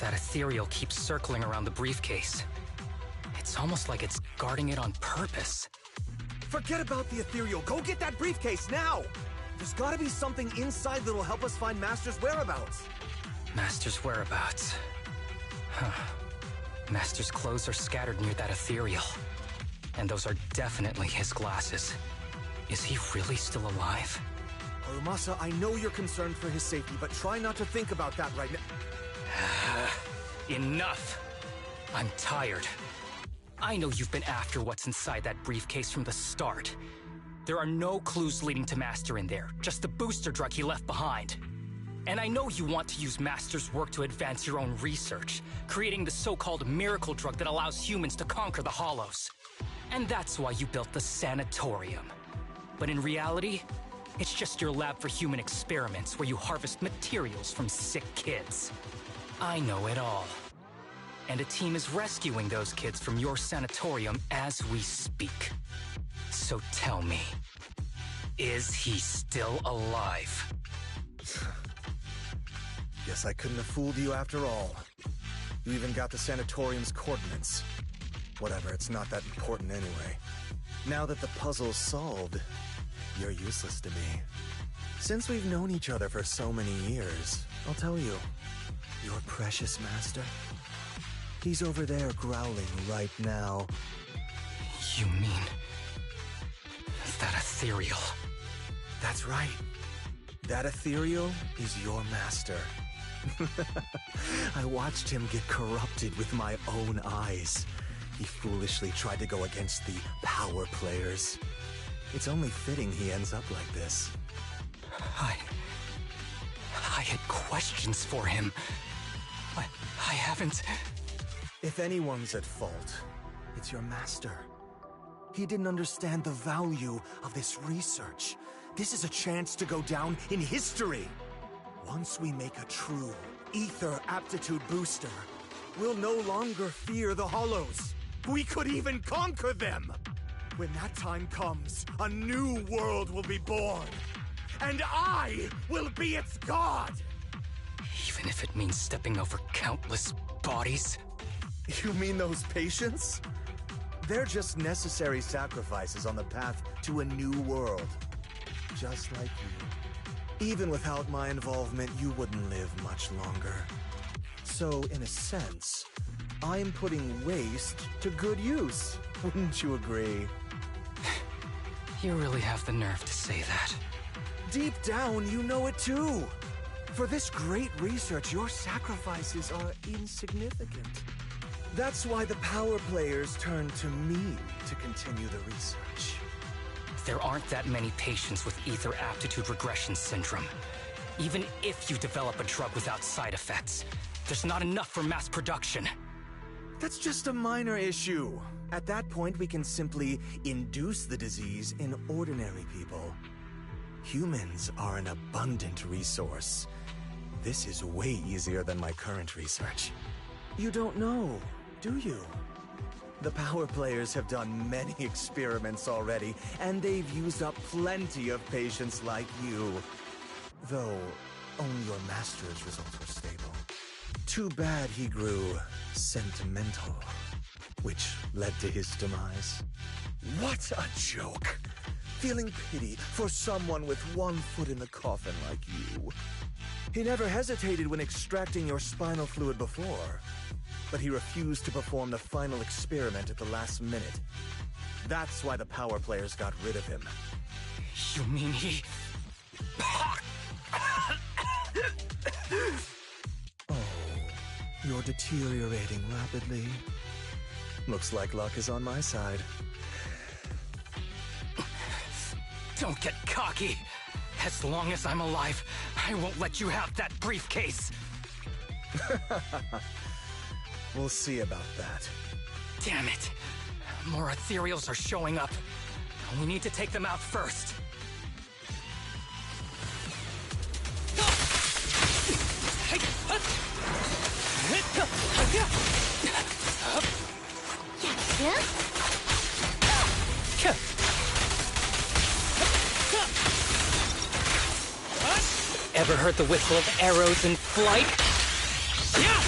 That ethereal keeps circling around the briefcase. It's almost like it's guarding it on purpose. Forget about the ethereal. Go get that briefcase now! There's gotta be something inside that'll help us find Master's whereabouts. Master's whereabouts. Huh. Master's clothes are scattered near that ethereal. And those are definitely his glasses. Is he really still alive? Harumasa, I know you're concerned for his safety, but try not to think about that right now. Enough! I'm tired. I know you've been after what's inside that briefcase from the start. There are no clues leading to Master in there, just the booster drug he left behind. And I know you want to use Master's work to advance your own research, creating the so-called miracle drug that allows humans to conquer the Hollows. And that's why you built the sanatorium. But in reality, it's just your lab for human experiments where you harvest materials from sick kids. I know it all. And a team is rescuing those kids from your sanatorium as we speak. So tell me, is he still alive? Guess I couldn't have fooled you after all. You even got the sanatorium's coordinates. Whatever, it's not that important anyway. Now that the puzzle's solved, you're useless to me. Since we've known each other for so many years, I'll tell you, your precious master, he's over there growling right now. You mean that ethereal? That's right. That ethereal is your master. I watched him get corrupted with my own eyes. He foolishly tried to go against the power players. It's only fitting he ends up like this. I had questions for him. I haven't... If anyone's at fault, it's your master. He didn't understand the value of this research. This is a chance to go down in history. Once we make a true ether aptitude booster, we'll no longer fear the Hollows. We could even conquer them. When that time comes, a new world will be born. And I will be its god! Even if it means stepping over countless bodies? You mean those patients? They're just necessary sacrifices on the path to a new world. Just like you. Even without my involvement, you wouldn't live much longer. So, in a sense, I'm putting waste to good use. Wouldn't you agree? You really have the nerve to say that. Deep down, you know it too. For this great research, your sacrifices are insignificant. That's why the power players turn to me to continue the research. There aren't that many patients with ether aptitude regression syndrome. Even if you develop a drug without side effects, there's not enough for mass production. That's just a minor issue. At that point, we can simply induce the disease in ordinary people. Humans are an abundant resource. This is way easier than my current research. You don't know, do you? The power players have done many experiments already, and they've used up plenty of patients like you. Though, only your master's results were stable. Too bad he grew sentimental, which led to his demise. What a joke! Feeling pity for someone with one foot in the coffin like you. He never hesitated when extracting your spinal fluid before, but he refused to perform the final experiment at the last minute. That's why the power players got rid of him. You mean he... Oh, you're deteriorating rapidly. Looks like luck is on my side. Don't get cocky. As long as I'm alive, I won't let you have that briefcase. We'll see about that. Damn it. More ethereals are showing up. We need to take them out first. Ever heard the whistle of arrows in flight? Yeah!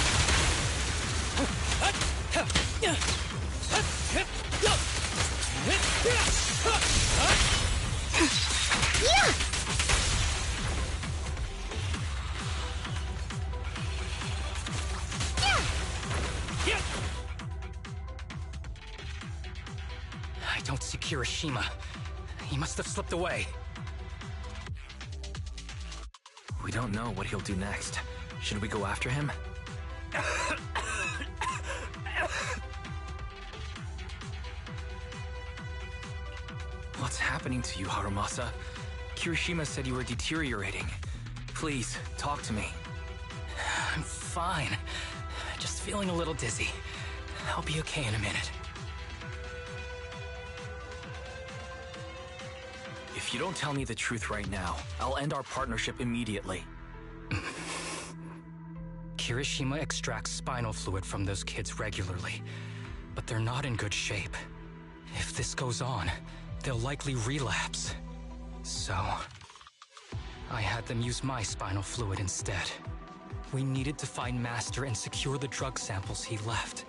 Kirishima. He must have slipped away. We don't know what he'll do next. Should we go after him? What's happening to you, Harumasa? Kirishima said you were deteriorating. Please, talk to me. I'm fine. Just feeling a little dizzy. I'll be okay in a minute. If you don't tell me the truth right now, I'll end our partnership immediately. Kirishima extracts spinal fluid from those kids regularly, but they're not in good shape. If this goes on, they'll likely relapse. So, I had them use my spinal fluid instead. We needed to find Master and secure the drug samples he left.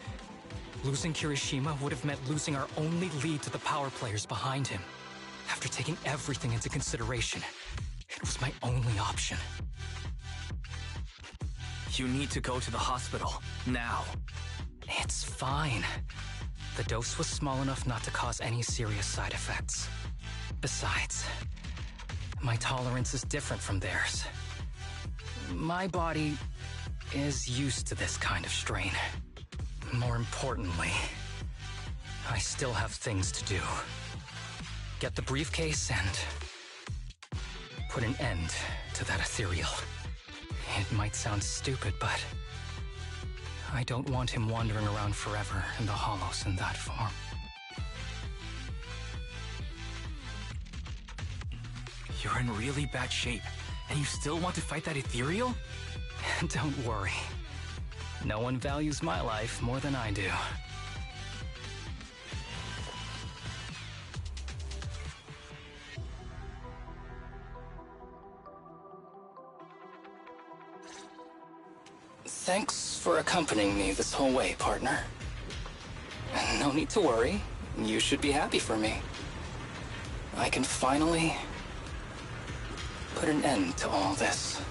Losing Kirishima would have meant losing our only lead to the power players behind him. After taking everything into consideration, it was my only option. You need to go to the hospital, now. It's fine. The dose was small enough not to cause any serious side effects. Besides, my tolerance is different from theirs. My body is used to this kind of strain. More importantly, I still have things to do. Get the briefcase and put an end to that ethereal. It might sound stupid, but I don't want him wandering around forever in the hollows in that form. You're in really bad shape, and you still want to fight that ethereal? Don't worry. No one values my life more than I do. Thanks for accompanying me this whole way, partner. No need to worry. You should be happy for me. I can finally put an end to all this.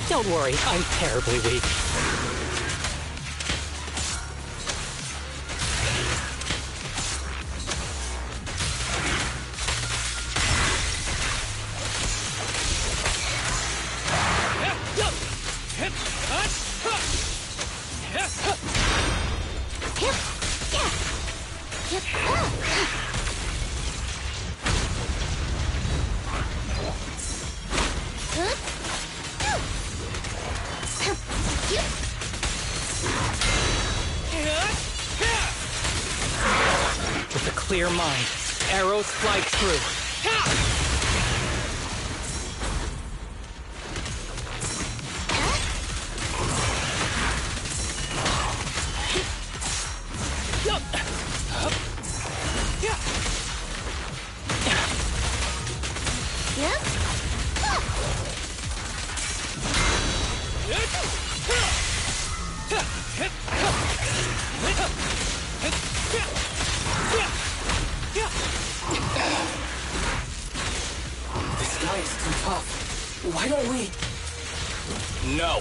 Don't worry, I'm terribly weak. With a clear mind, arrows fly true. This guy is too tough. Why don't we? No.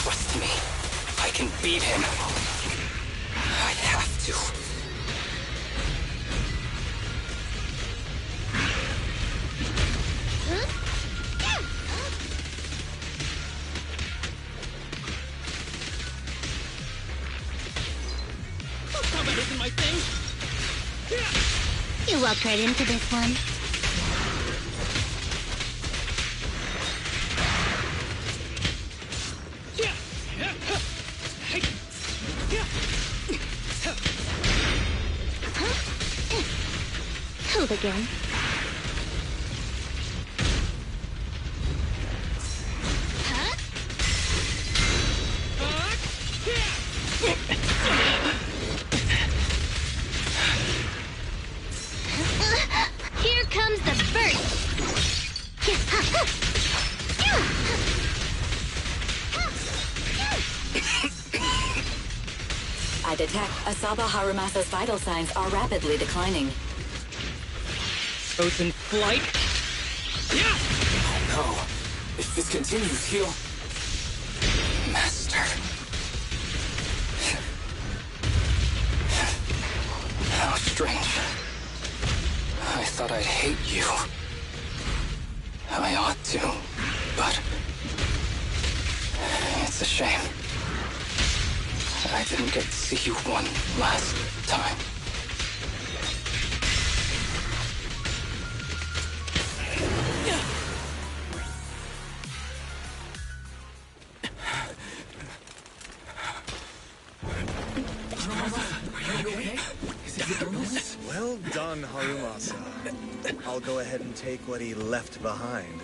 Trust me. I can beat him. I have to. Combat isn't my thing. You walked right into this one. Hello again. Here comes the burst! I detect Asaba Harumasa's vital signs are rapidly declining. Oath in flight? Oh no. If this continues, he'll... Master. How strange. I thought I'd hate you. I ought to, but... It's a shame. I didn't get to see you one last time. Well done, Harumasa. I'll go ahead and take what he left behind.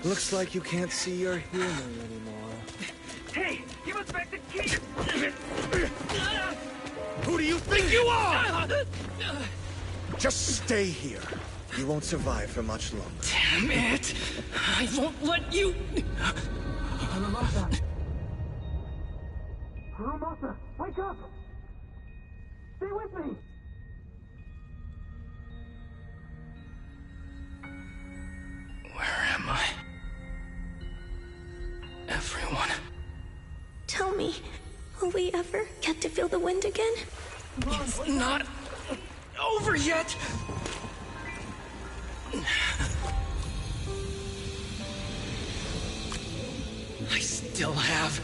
Looks like you can't see or hear me anymore. Hey, give us back the key! Who do you think you are? Just stay here. You won't survive for much longer. Damn it! I won't let you... Harumasa! Harumasa, wake up! Stay with me! Where am I? Everyone. Tell me, will we ever get to feel the wind again? It's not over yet! I still have...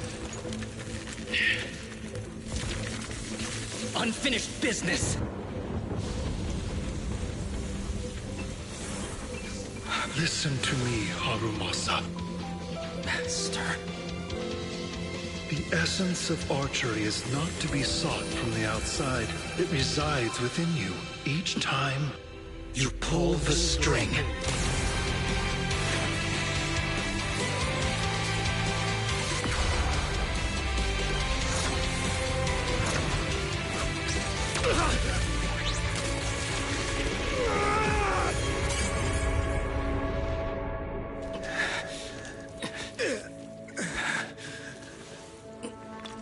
unfinished business! Listen to me, Harumasa. Master. The essence of archery is not to be sought from the outside. It resides within you. Each time you pull the string.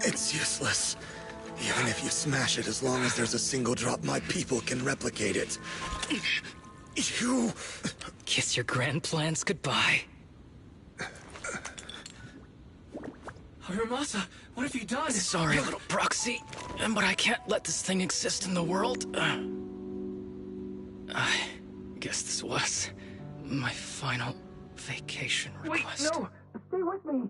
It's useless. Even if you smash it, as long as there's a single drop, my people can replicate it. You... Kiss your grand plans goodbye. Harumasa, what have you done? Sorry, little proxy, but I can't let this thing exist in the world. I guess this was my final vacation request. Wait, no! Stay with me!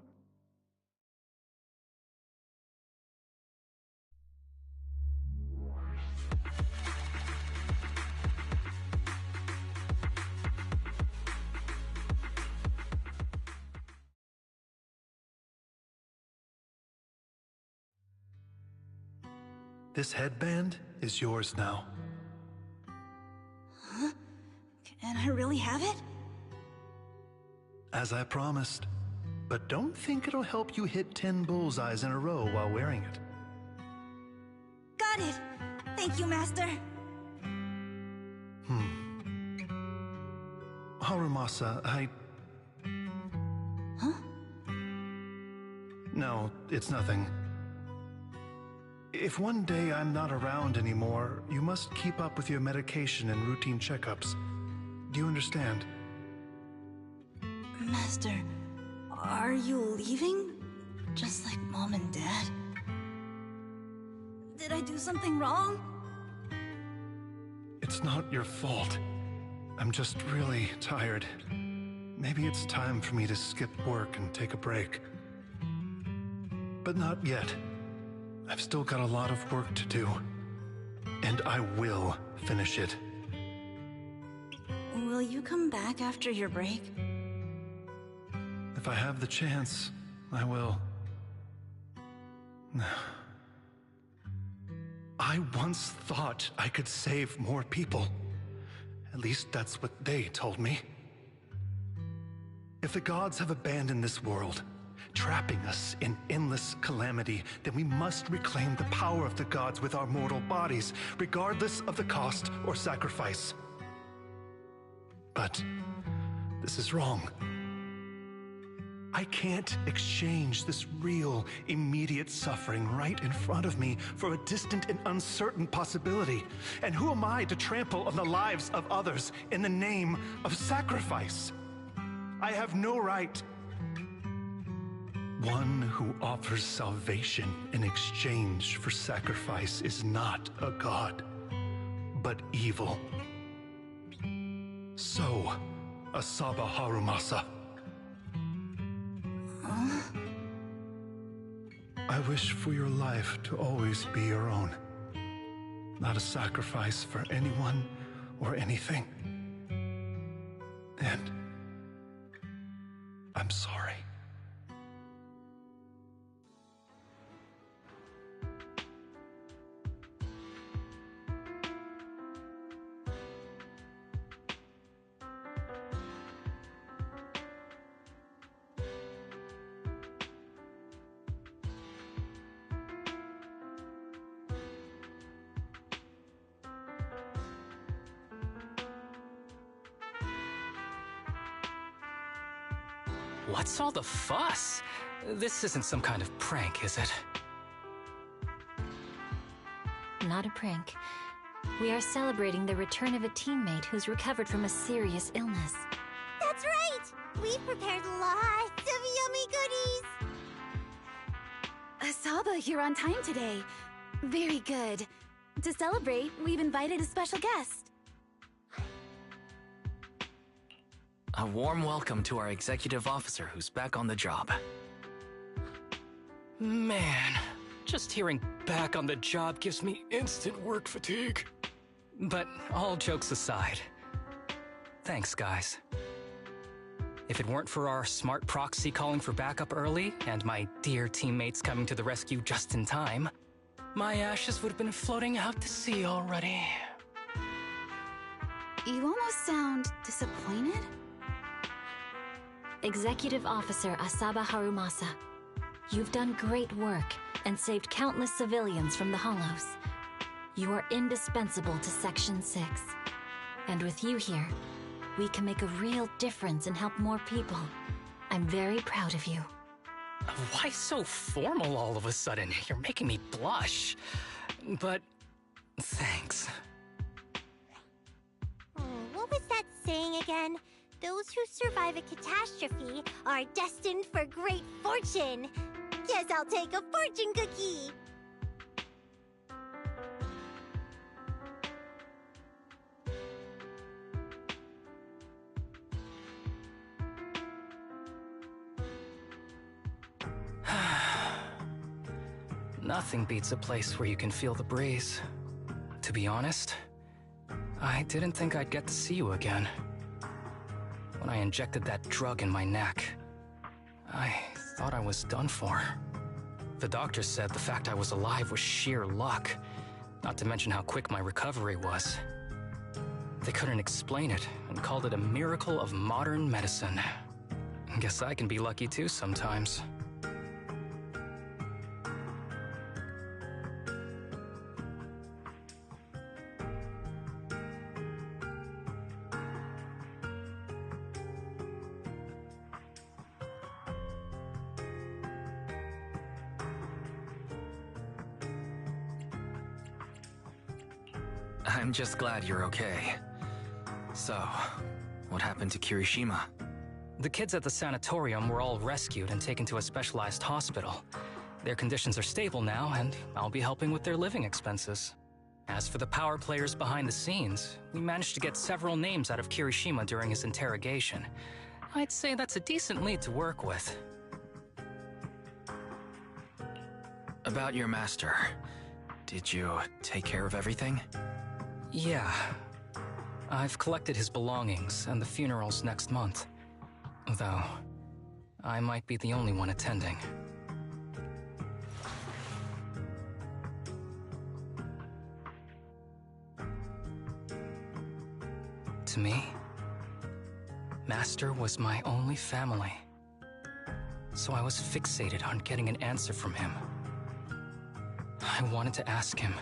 This headband is yours now. Huh? Can I really have it? As I promised. But don't think it'll help you hit 10 bullseyes in a row while wearing it. Got it! Thank you, Master! Harumasa, Huh? No, it's nothing. If one day I'm not around anymore, you must keep up with your medication and routine checkups. Do you understand? Master, are you leaving? Just like Mom and Dad? Did I do something wrong? It's not your fault. I'm just really tired. Maybe it's time for me to skip work and take a break. But not yet. I've still got a lot of work to do. And I will finish it. Will you come back after your break? If I have the chance, I will. I once thought I could save more people. At least that's what they told me. If the gods have abandoned this world, trapping us in endless calamity, then we must reclaim the power of the gods with our mortal bodies, regardless of the cost or sacrifice. But this is wrong. I can't exchange this real, immediate suffering right in front of me for a distant and uncertain possibility. And who am I to trample on the lives of others in the name of sacrifice? I have no right. One who offers salvation in exchange for sacrifice is not a god, but evil. So, Asaba Harumasa. I wish for your life to always be your own, not a sacrifice for anyone or anything. And I'm sorry. What's all the fuss? This isn't some kind of prank, is it? Not a prank. We are celebrating the return of a teammate who's recovered from a serious illness. That's right! We've prepared lots of yummy goodies! Asaba, you're on time today. Very good. To celebrate, we've invited a special guest. A warm welcome to our executive officer who's back on the job. Man, just hearing back on the job gives me instant work fatigue. But all jokes aside, thanks, guys. If it weren't for our smart proxy calling for backup early and my dear teammates coming to the rescue just in time, my ashes would have been floating out to sea already. You almost sound disappointed? Executive Officer Asaba Harumasa, you've done great work and saved countless civilians from the Hollows. You are indispensable to Section 6. And with you here, we can make a real difference and help more people. I'm very proud of you. Why so formal all of a sudden? You're making me blush. But thanks. What was that saying again? Those who survive a catastrophe are destined for great fortune. Guess I'll take a fortune cookie. Nothing beats a place where you can feel the breeze. To be honest, I didn't think I'd get to see you again. When I injected that drug in my neck, I thought I was done for. The doctor said the fact I was alive was sheer luck, not to mention how quick my recovery was. They couldn't explain it and called it a miracle of modern medicine. Guess I can be lucky too sometimes. I'm just glad you're okay. So, what happened to Kirishima? The kids at the sanatorium were all rescued and taken to a specialized hospital. Their conditions are stable now, and I'll be helping with their living expenses. As for the power players behind the scenes, we managed to get several names out of Kirishima during his interrogation. I'd say that's a decent lead to work with. About your master, did you take care of everything? Yeah. I've collected his belongings, and the funeral's next month. Though, I might be the only one attending. to me. Master was my only family. So I was fixated on getting an answer from him. I wanted to ask him,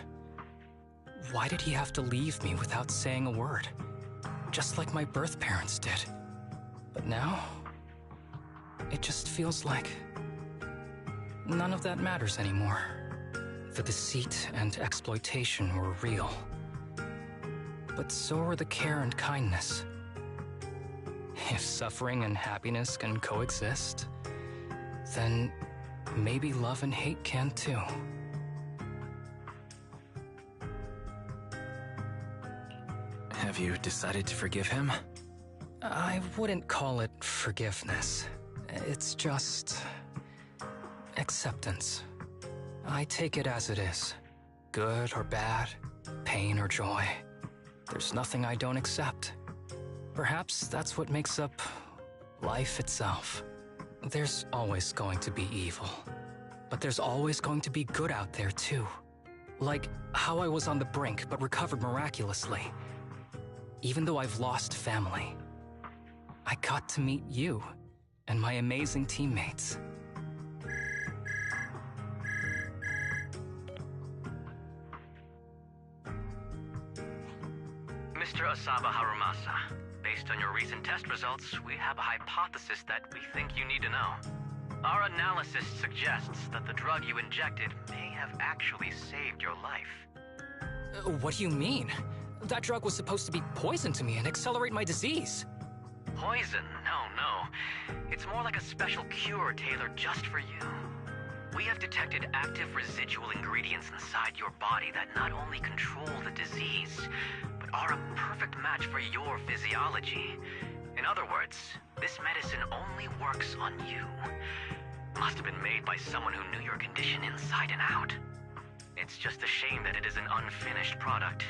why did he have to leave me without saying a word? Just like my birth parents did. But now, it just feels like none of that matters anymore. The deceit and exploitation were real. But so were the care and kindness. If suffering and happiness can coexist, then maybe love and hate can too. Have you decided to forgive him? I wouldn't call it forgiveness. It's just acceptance. I take it as it is. Good or bad, pain or joy. There's nothing I don't accept. Perhaps that's what makes up life itself. There's always going to be evil. But there's always going to be good out there too. Like how I was on the brink but recovered miraculously. Even though I've lost family, I got to meet you and my amazing teammates. Mr. Asaba Harumasa, based on your recent test results, we have a hypothesis that we think you need to know. Our analysis suggests that the drug you injected may have actually saved your life. What do you mean? That drug was supposed to be poison to me and accelerate my disease. Poison? No. It's more like a special cure tailored just for you. We have detected active residual ingredients inside your body that not only control the disease, but are a perfect match for your physiology. In other words, this medicine only works on you. Must have been made by someone who knew your condition inside and out. It's just a shame that it is an unfinished product.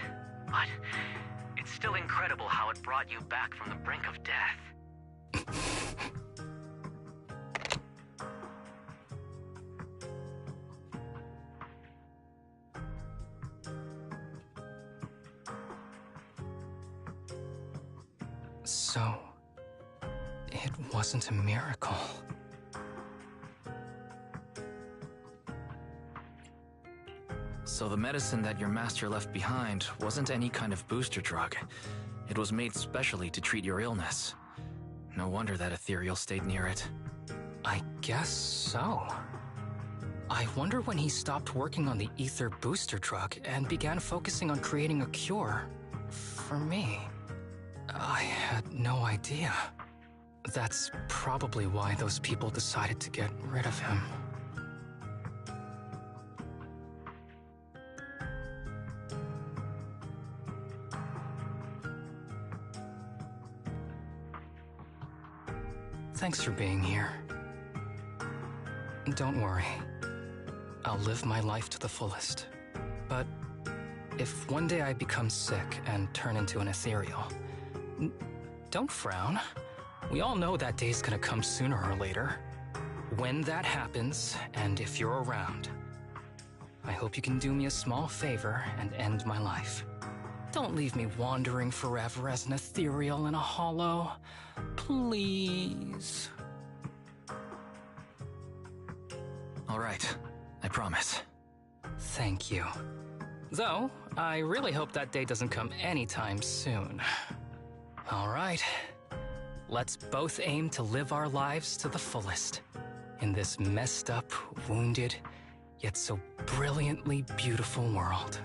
But it's still incredible how it brought you back from the brink of death. So, it wasn't a miracle. So the medicine that your master left behind wasn't any kind of booster drug. It was made specially to treat your illness. No wonder that ethereal stayed near it. I guess so. I wonder when he stopped working on the ether booster drug and began focusing on creating a cure for me. I had no idea. That's probably why those people decided to get rid of him. Thanks for being here. Don't worry. I'll live my life to the fullest. But if one day I become sick and turn into an ethereal, don't frown. We all know that day's gonna come sooner or later. When that happens, and if you're around, I hope you can do me a small favor and end my life. Don't leave me wandering forever as an ethereal in a hollow. Please. All right, I promise. Thank you. Though, I really hope that day doesn't come anytime soon. All right. Let's both aim to live our lives to the fullest in this messed up, wounded, yet so brilliantly beautiful world.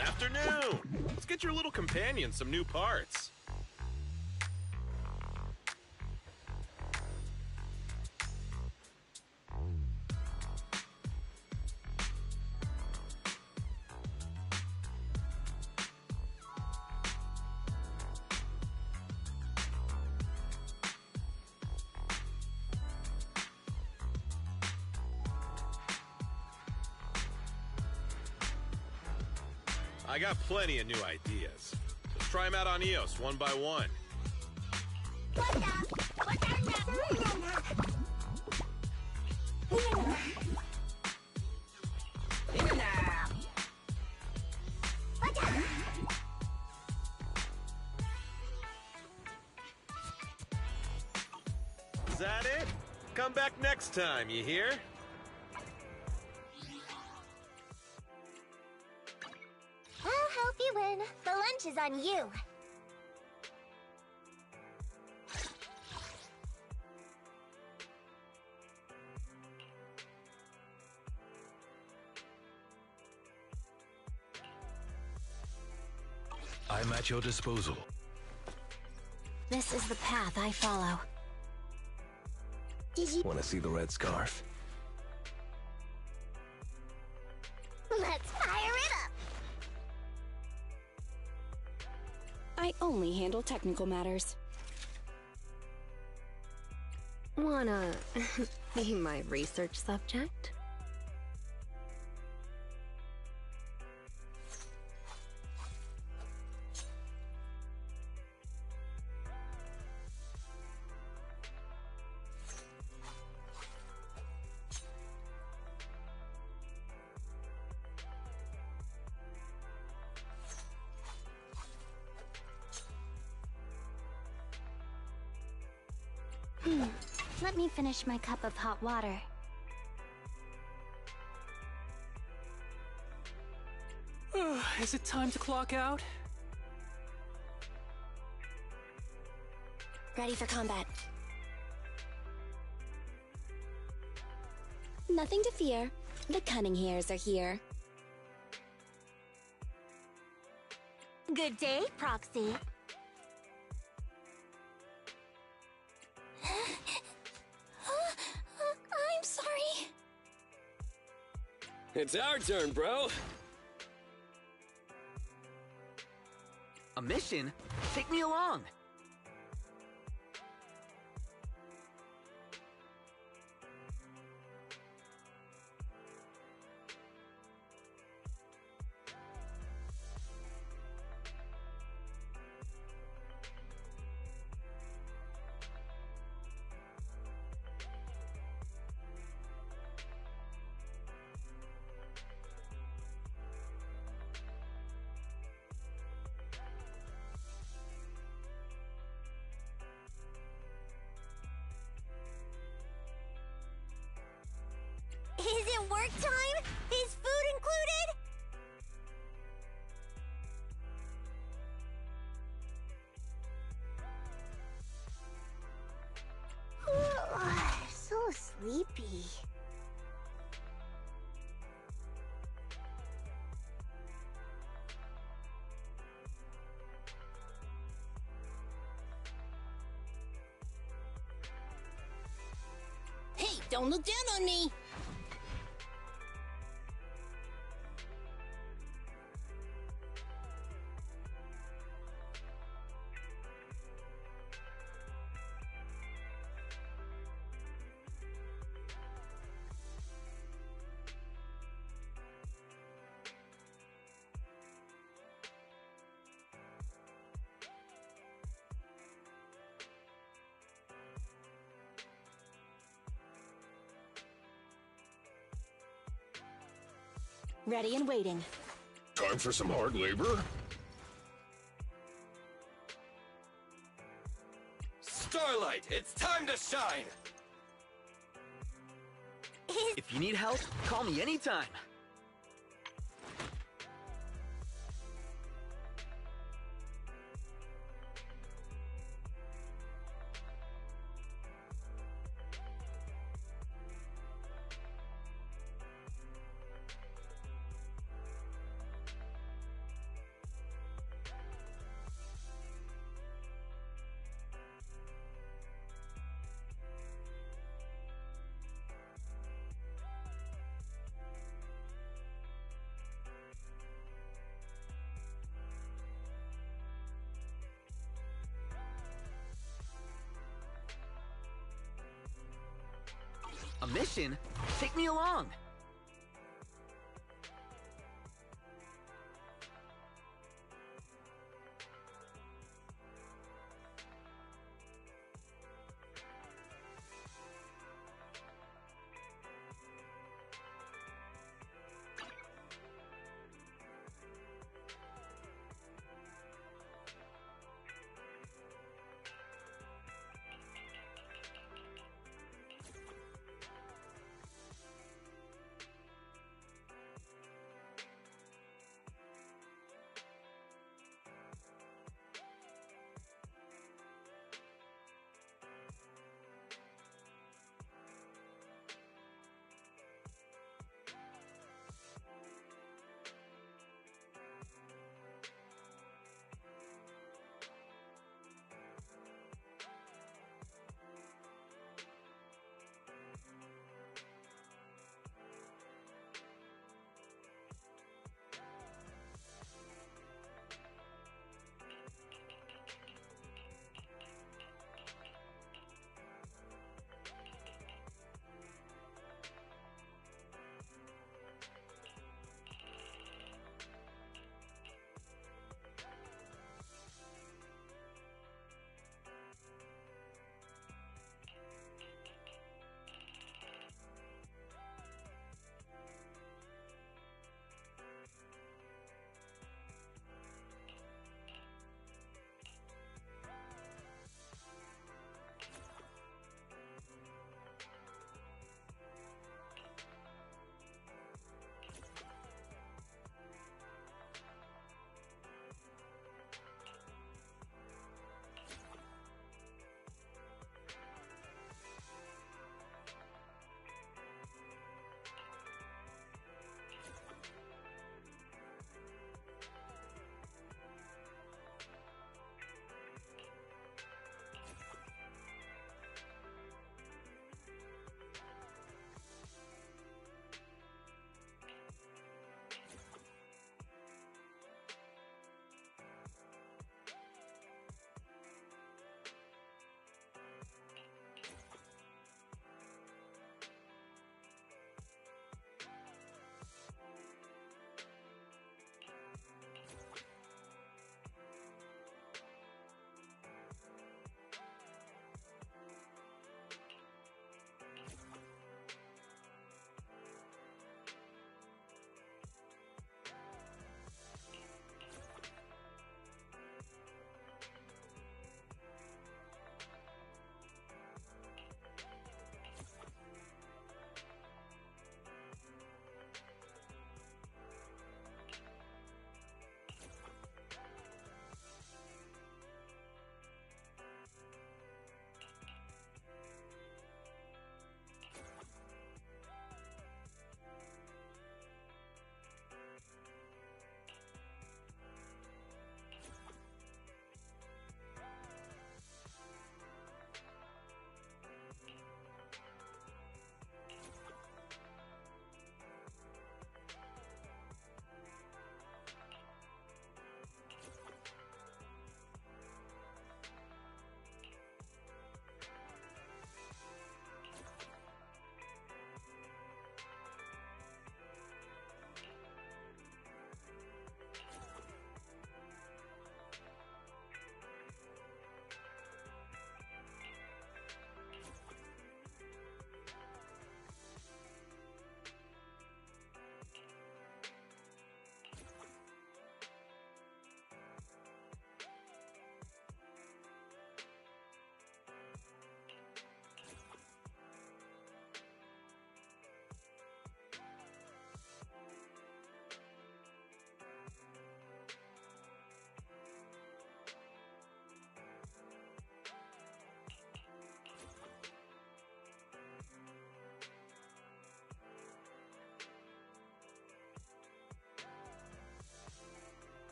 Afternoon! Let's get your little companion some new parts. I got plenty of new ideas. Let's try them out on Eos one by one. Is that it? Come back next time, you hear? I'll help you win. The lunch is on you. I'm at your disposal. This is the path I follow. Did you Want to see the red scarf? Let's fire it up! I only handle technical matters. Wanna be my research subject? Let me finish my cup of hot water. Is it time to clock out? Ready for combat. Nothing to fear. The cunning hairs are here. Good day, Proxy. I'm sorry. It's our turn, bro. A mission? Take me along. Is it work time? Is food included? So sleepy. Hey, don't look down on me! Ready and waiting. Time for some hard labor? Starlight, it's time to shine! If you need help, call me anytime. A mission? Take me along!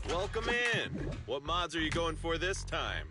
Welcome in. What mods are you going for this time?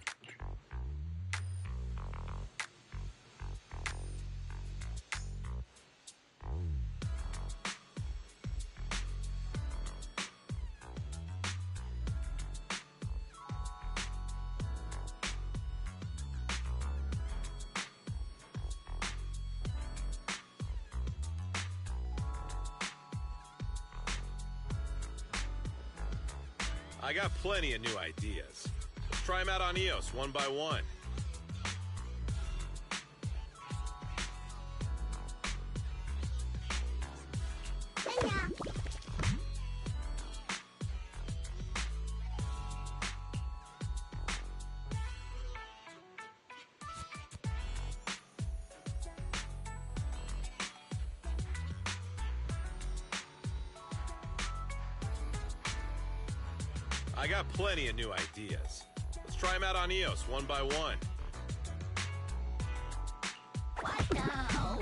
I got plenty of new ideas. Let's try them out on EOS one by one. I got plenty of new ideas. Let's try them out on EOS one by one. What now?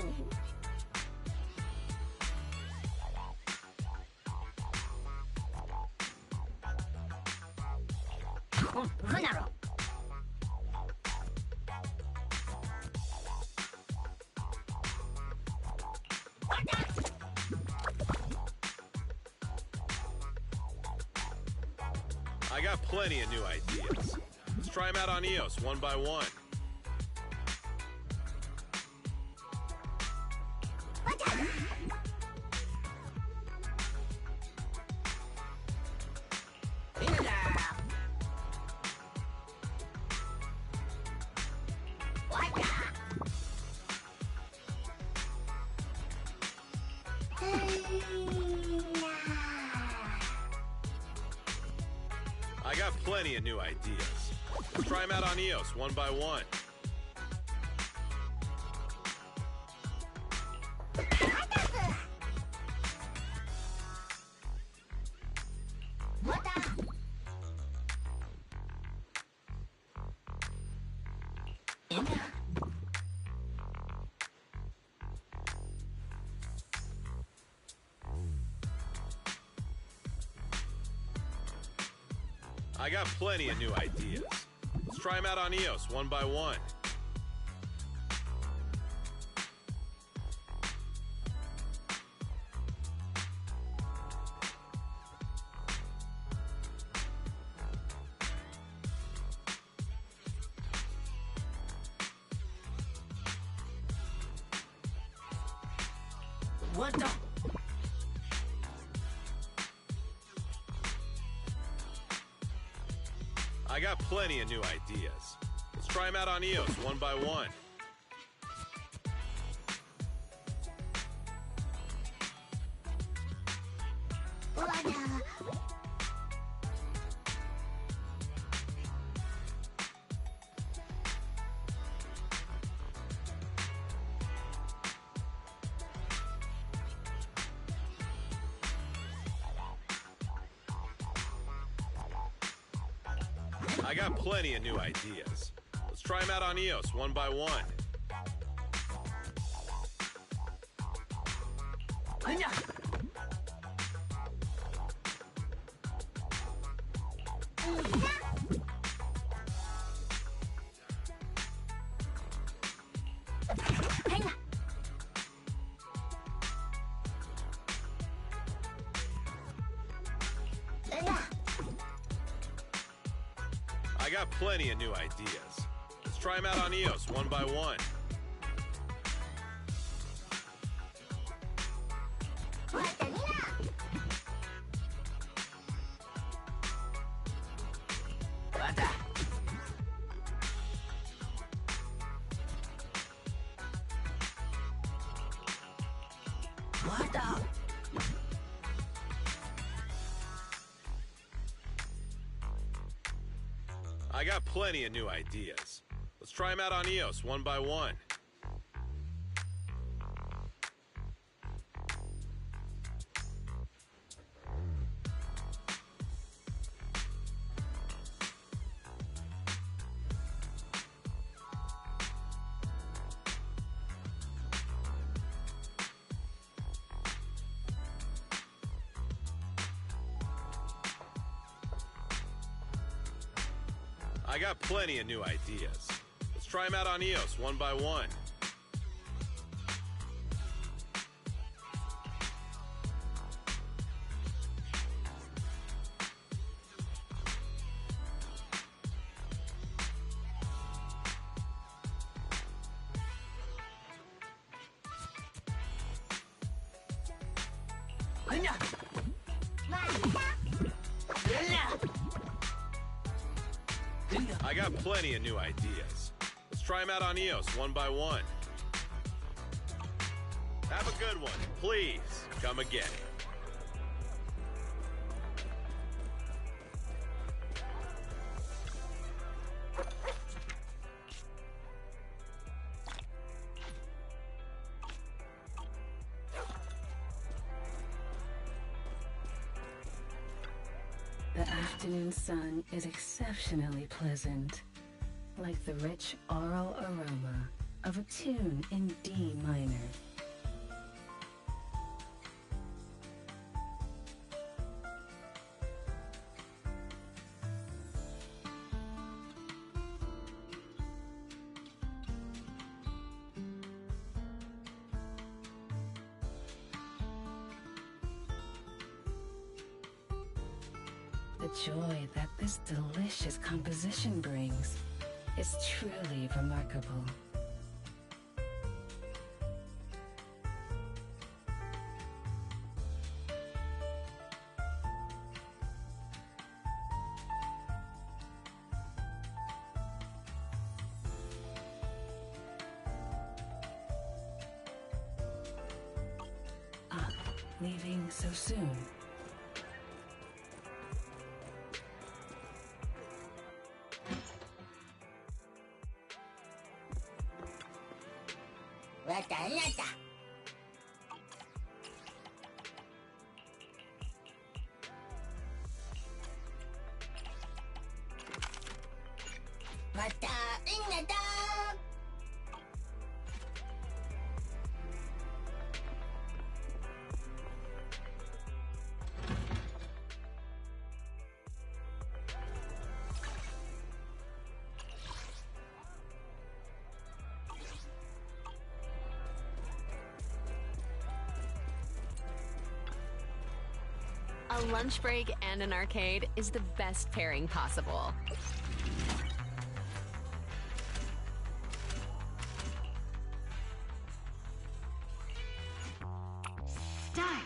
I got plenty of new ideas. Let's try them out on EOS one by one. I got plenty of new ideas. Let's try them out on EOS one by one. I got plenty of new ideas. Let's try them out on EOS one by one. What the? I got plenty of new ideas. Let's try them out on EOS one by one. I got plenty of new ideas. Let's try them out on EOS one by one. I got plenty of new ideas. Let's try them out on EOS one by one. I got plenty of new ideas. Let's try them out on EOS one by one. I got plenty of new ideas. Let's try them out on Eos one by one. I got plenty of new ideas. Let's try them out on Eos one by one. Have a good one. Please, come again. The afternoon sun is exceptionally pleasant, like the rich oral aroma of a tune in D minor. The joy that this delicious composition brings is truly remarkable. Ah, leaving so soon. A lunch break and an arcade is the best pairing possible. Start!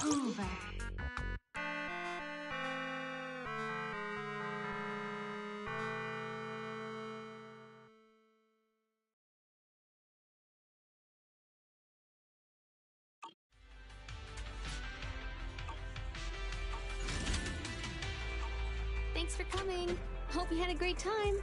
Over. Thanks for coming. Hope you had a great time.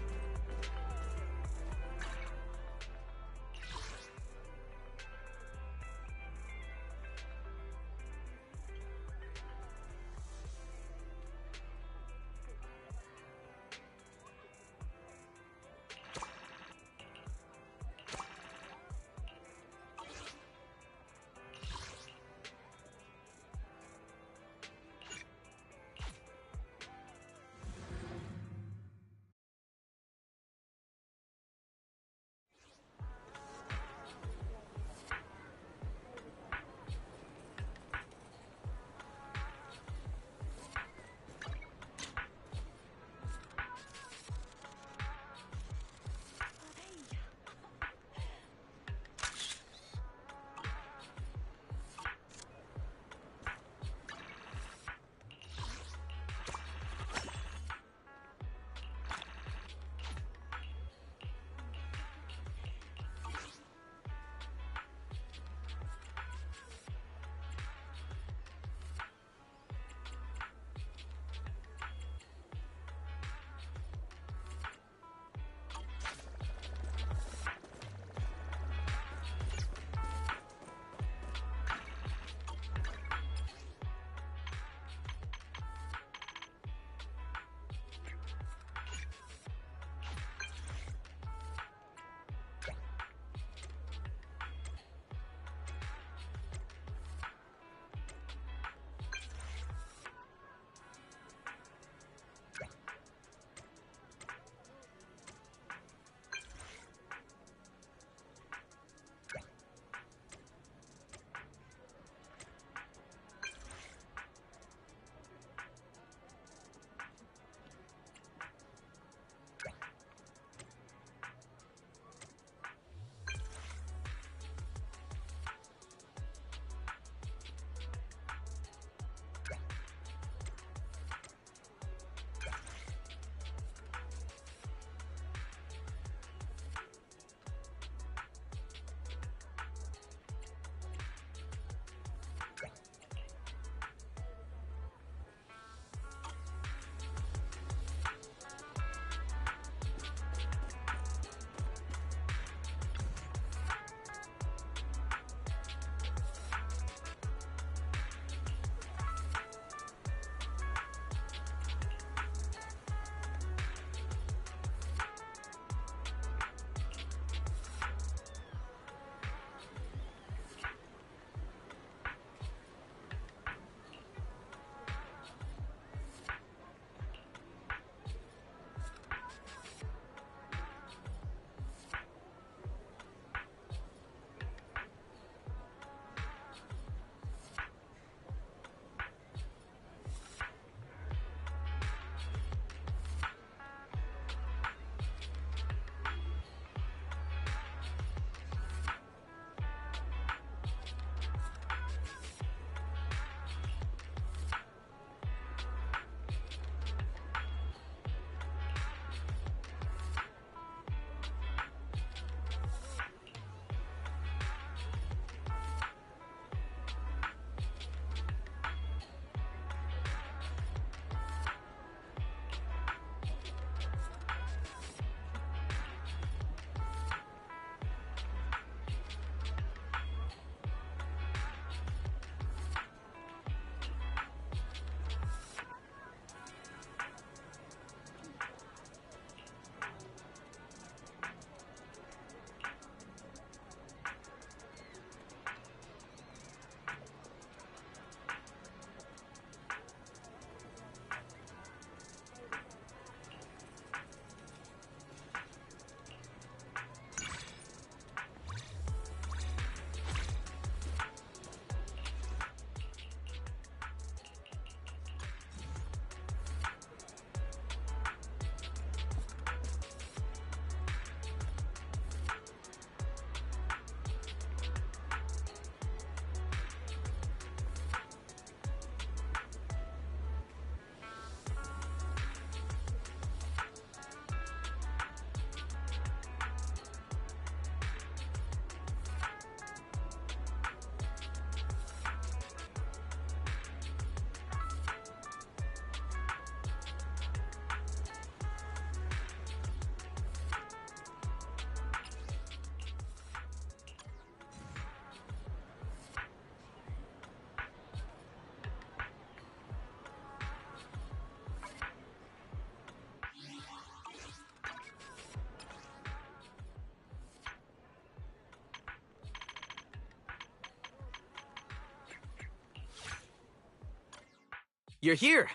You're here.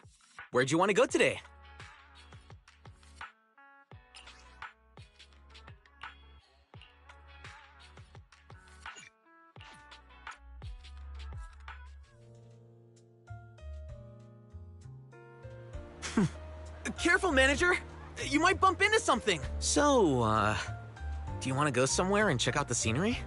Where'd you want to go today? Careful, manager! You might bump into something! So, do you want to go somewhere and check out the scenery?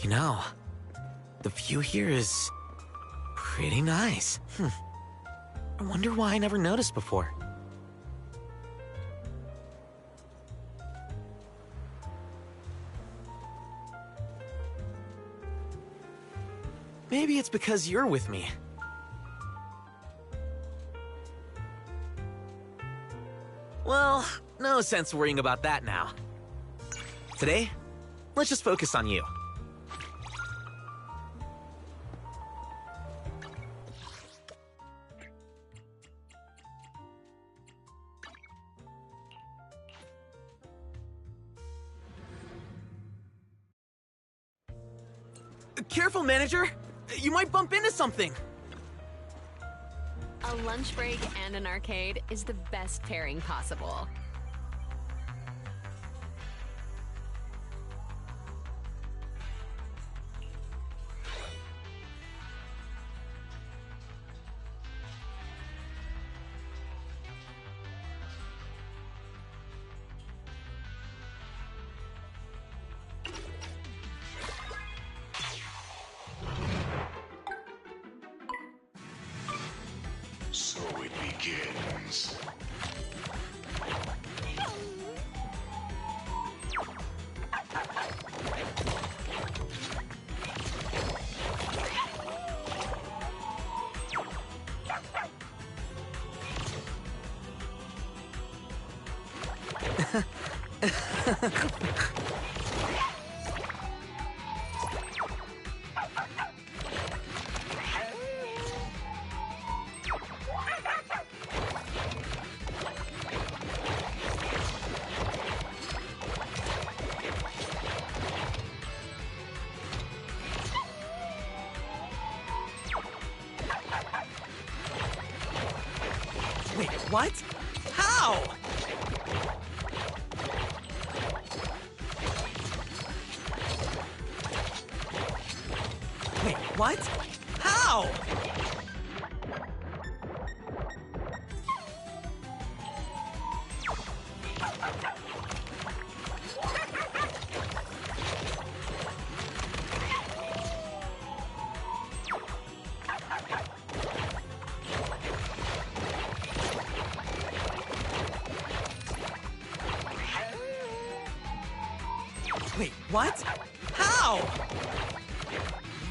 You know, the view here is pretty nice. I wonder why I never noticed before. Maybe it's because you're with me. Well, no sense worrying about that now. Today, let's just focus on you. Careful, manager! You might bump into something! A lunch break and an arcade is the best pairing possible. So it begins. Wait, what? How? Wait, what? How? Wait, what? How?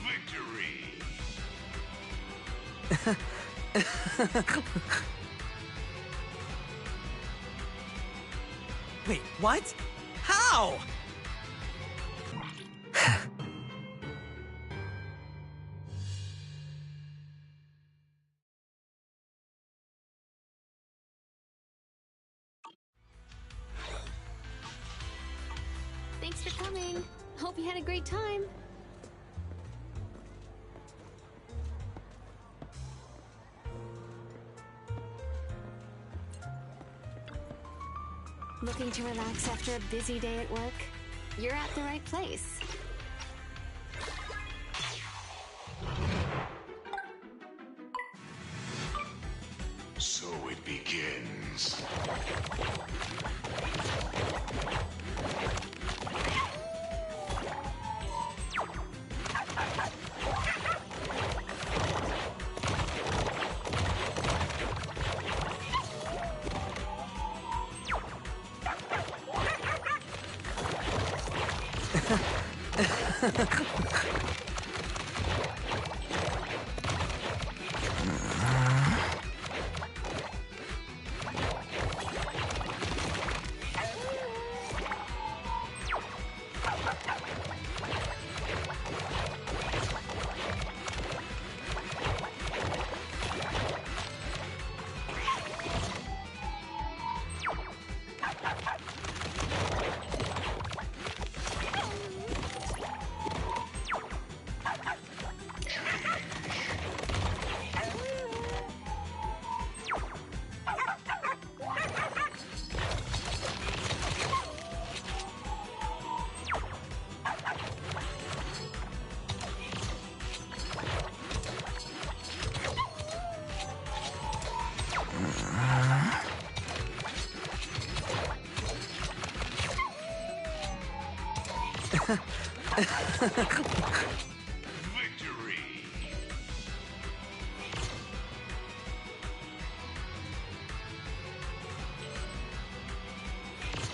Victory! Wait, what? How? Thanks for coming. Hope you had a great time. Looking to relax after a busy day at work? You're at the right place. So it begins.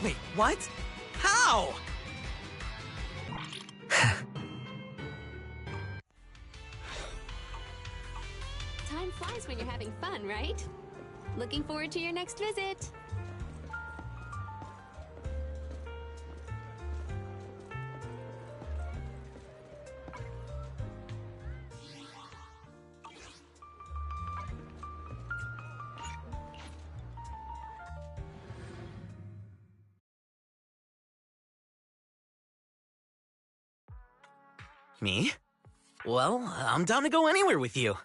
Wait, what? How? Time flies when you're having fun, right? Looking forward to your next visit. Me? Well, I'm down to go anywhere with you.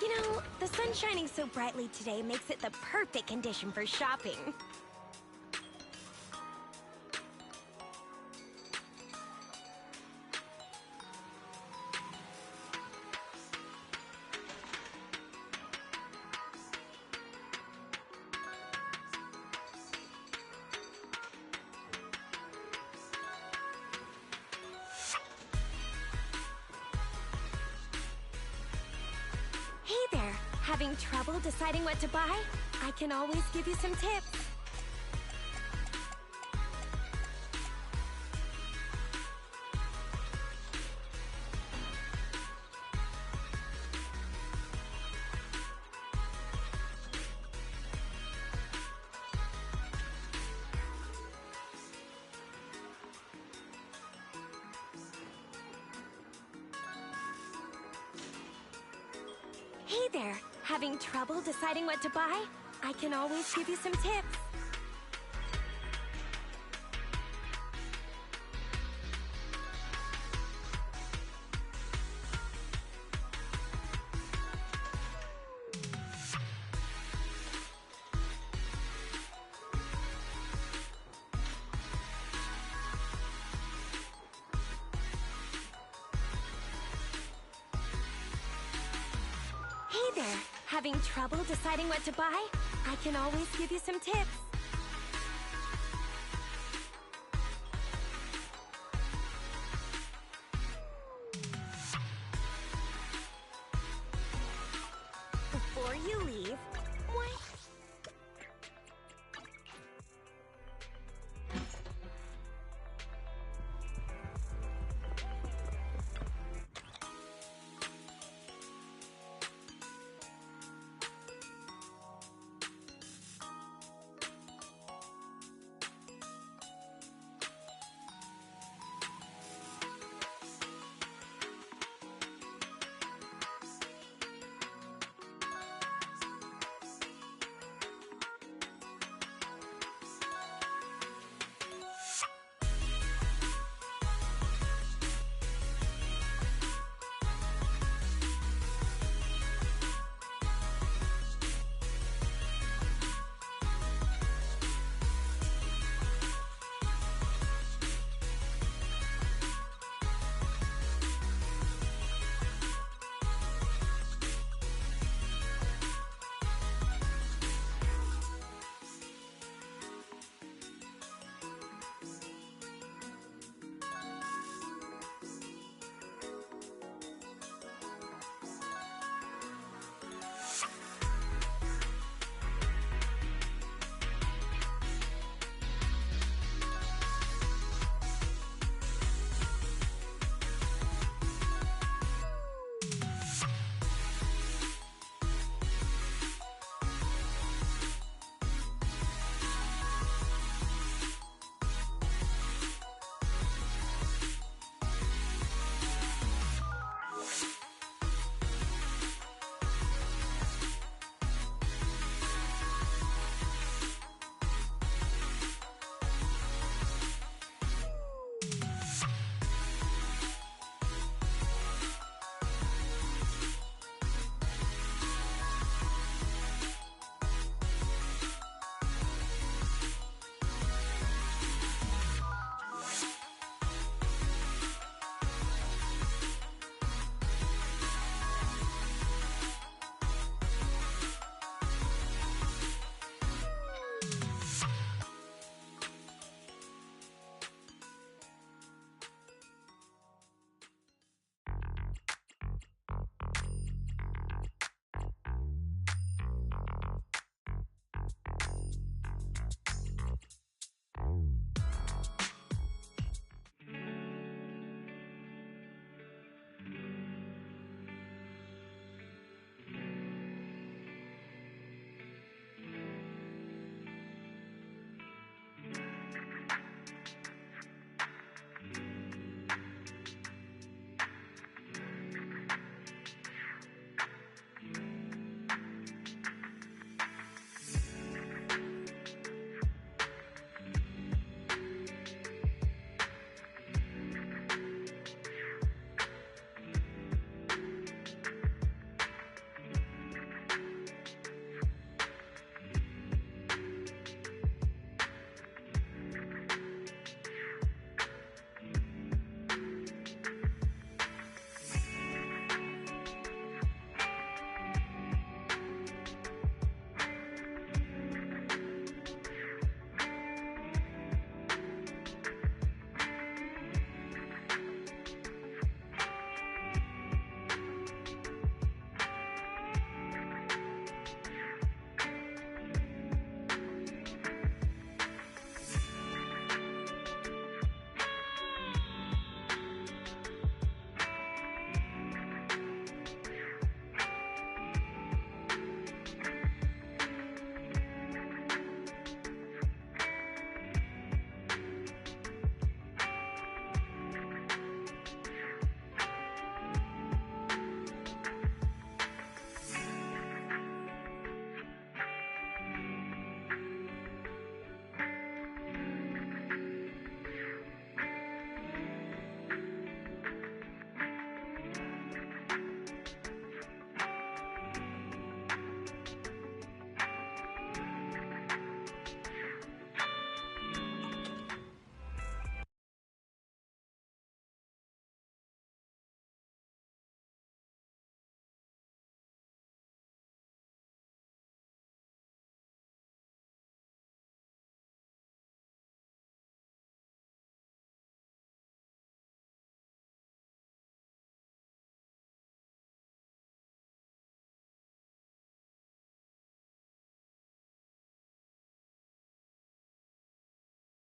You know, the sun shining so brightly today makes it the perfect condition for shopping. Hey there, having trouble deciding what to buy? I can always give you some tips. Hey there, having trouble deciding what to buy? I can always give you some tips. Hey there, having trouble deciding what to buy? I can always give you some tips. Before you leave,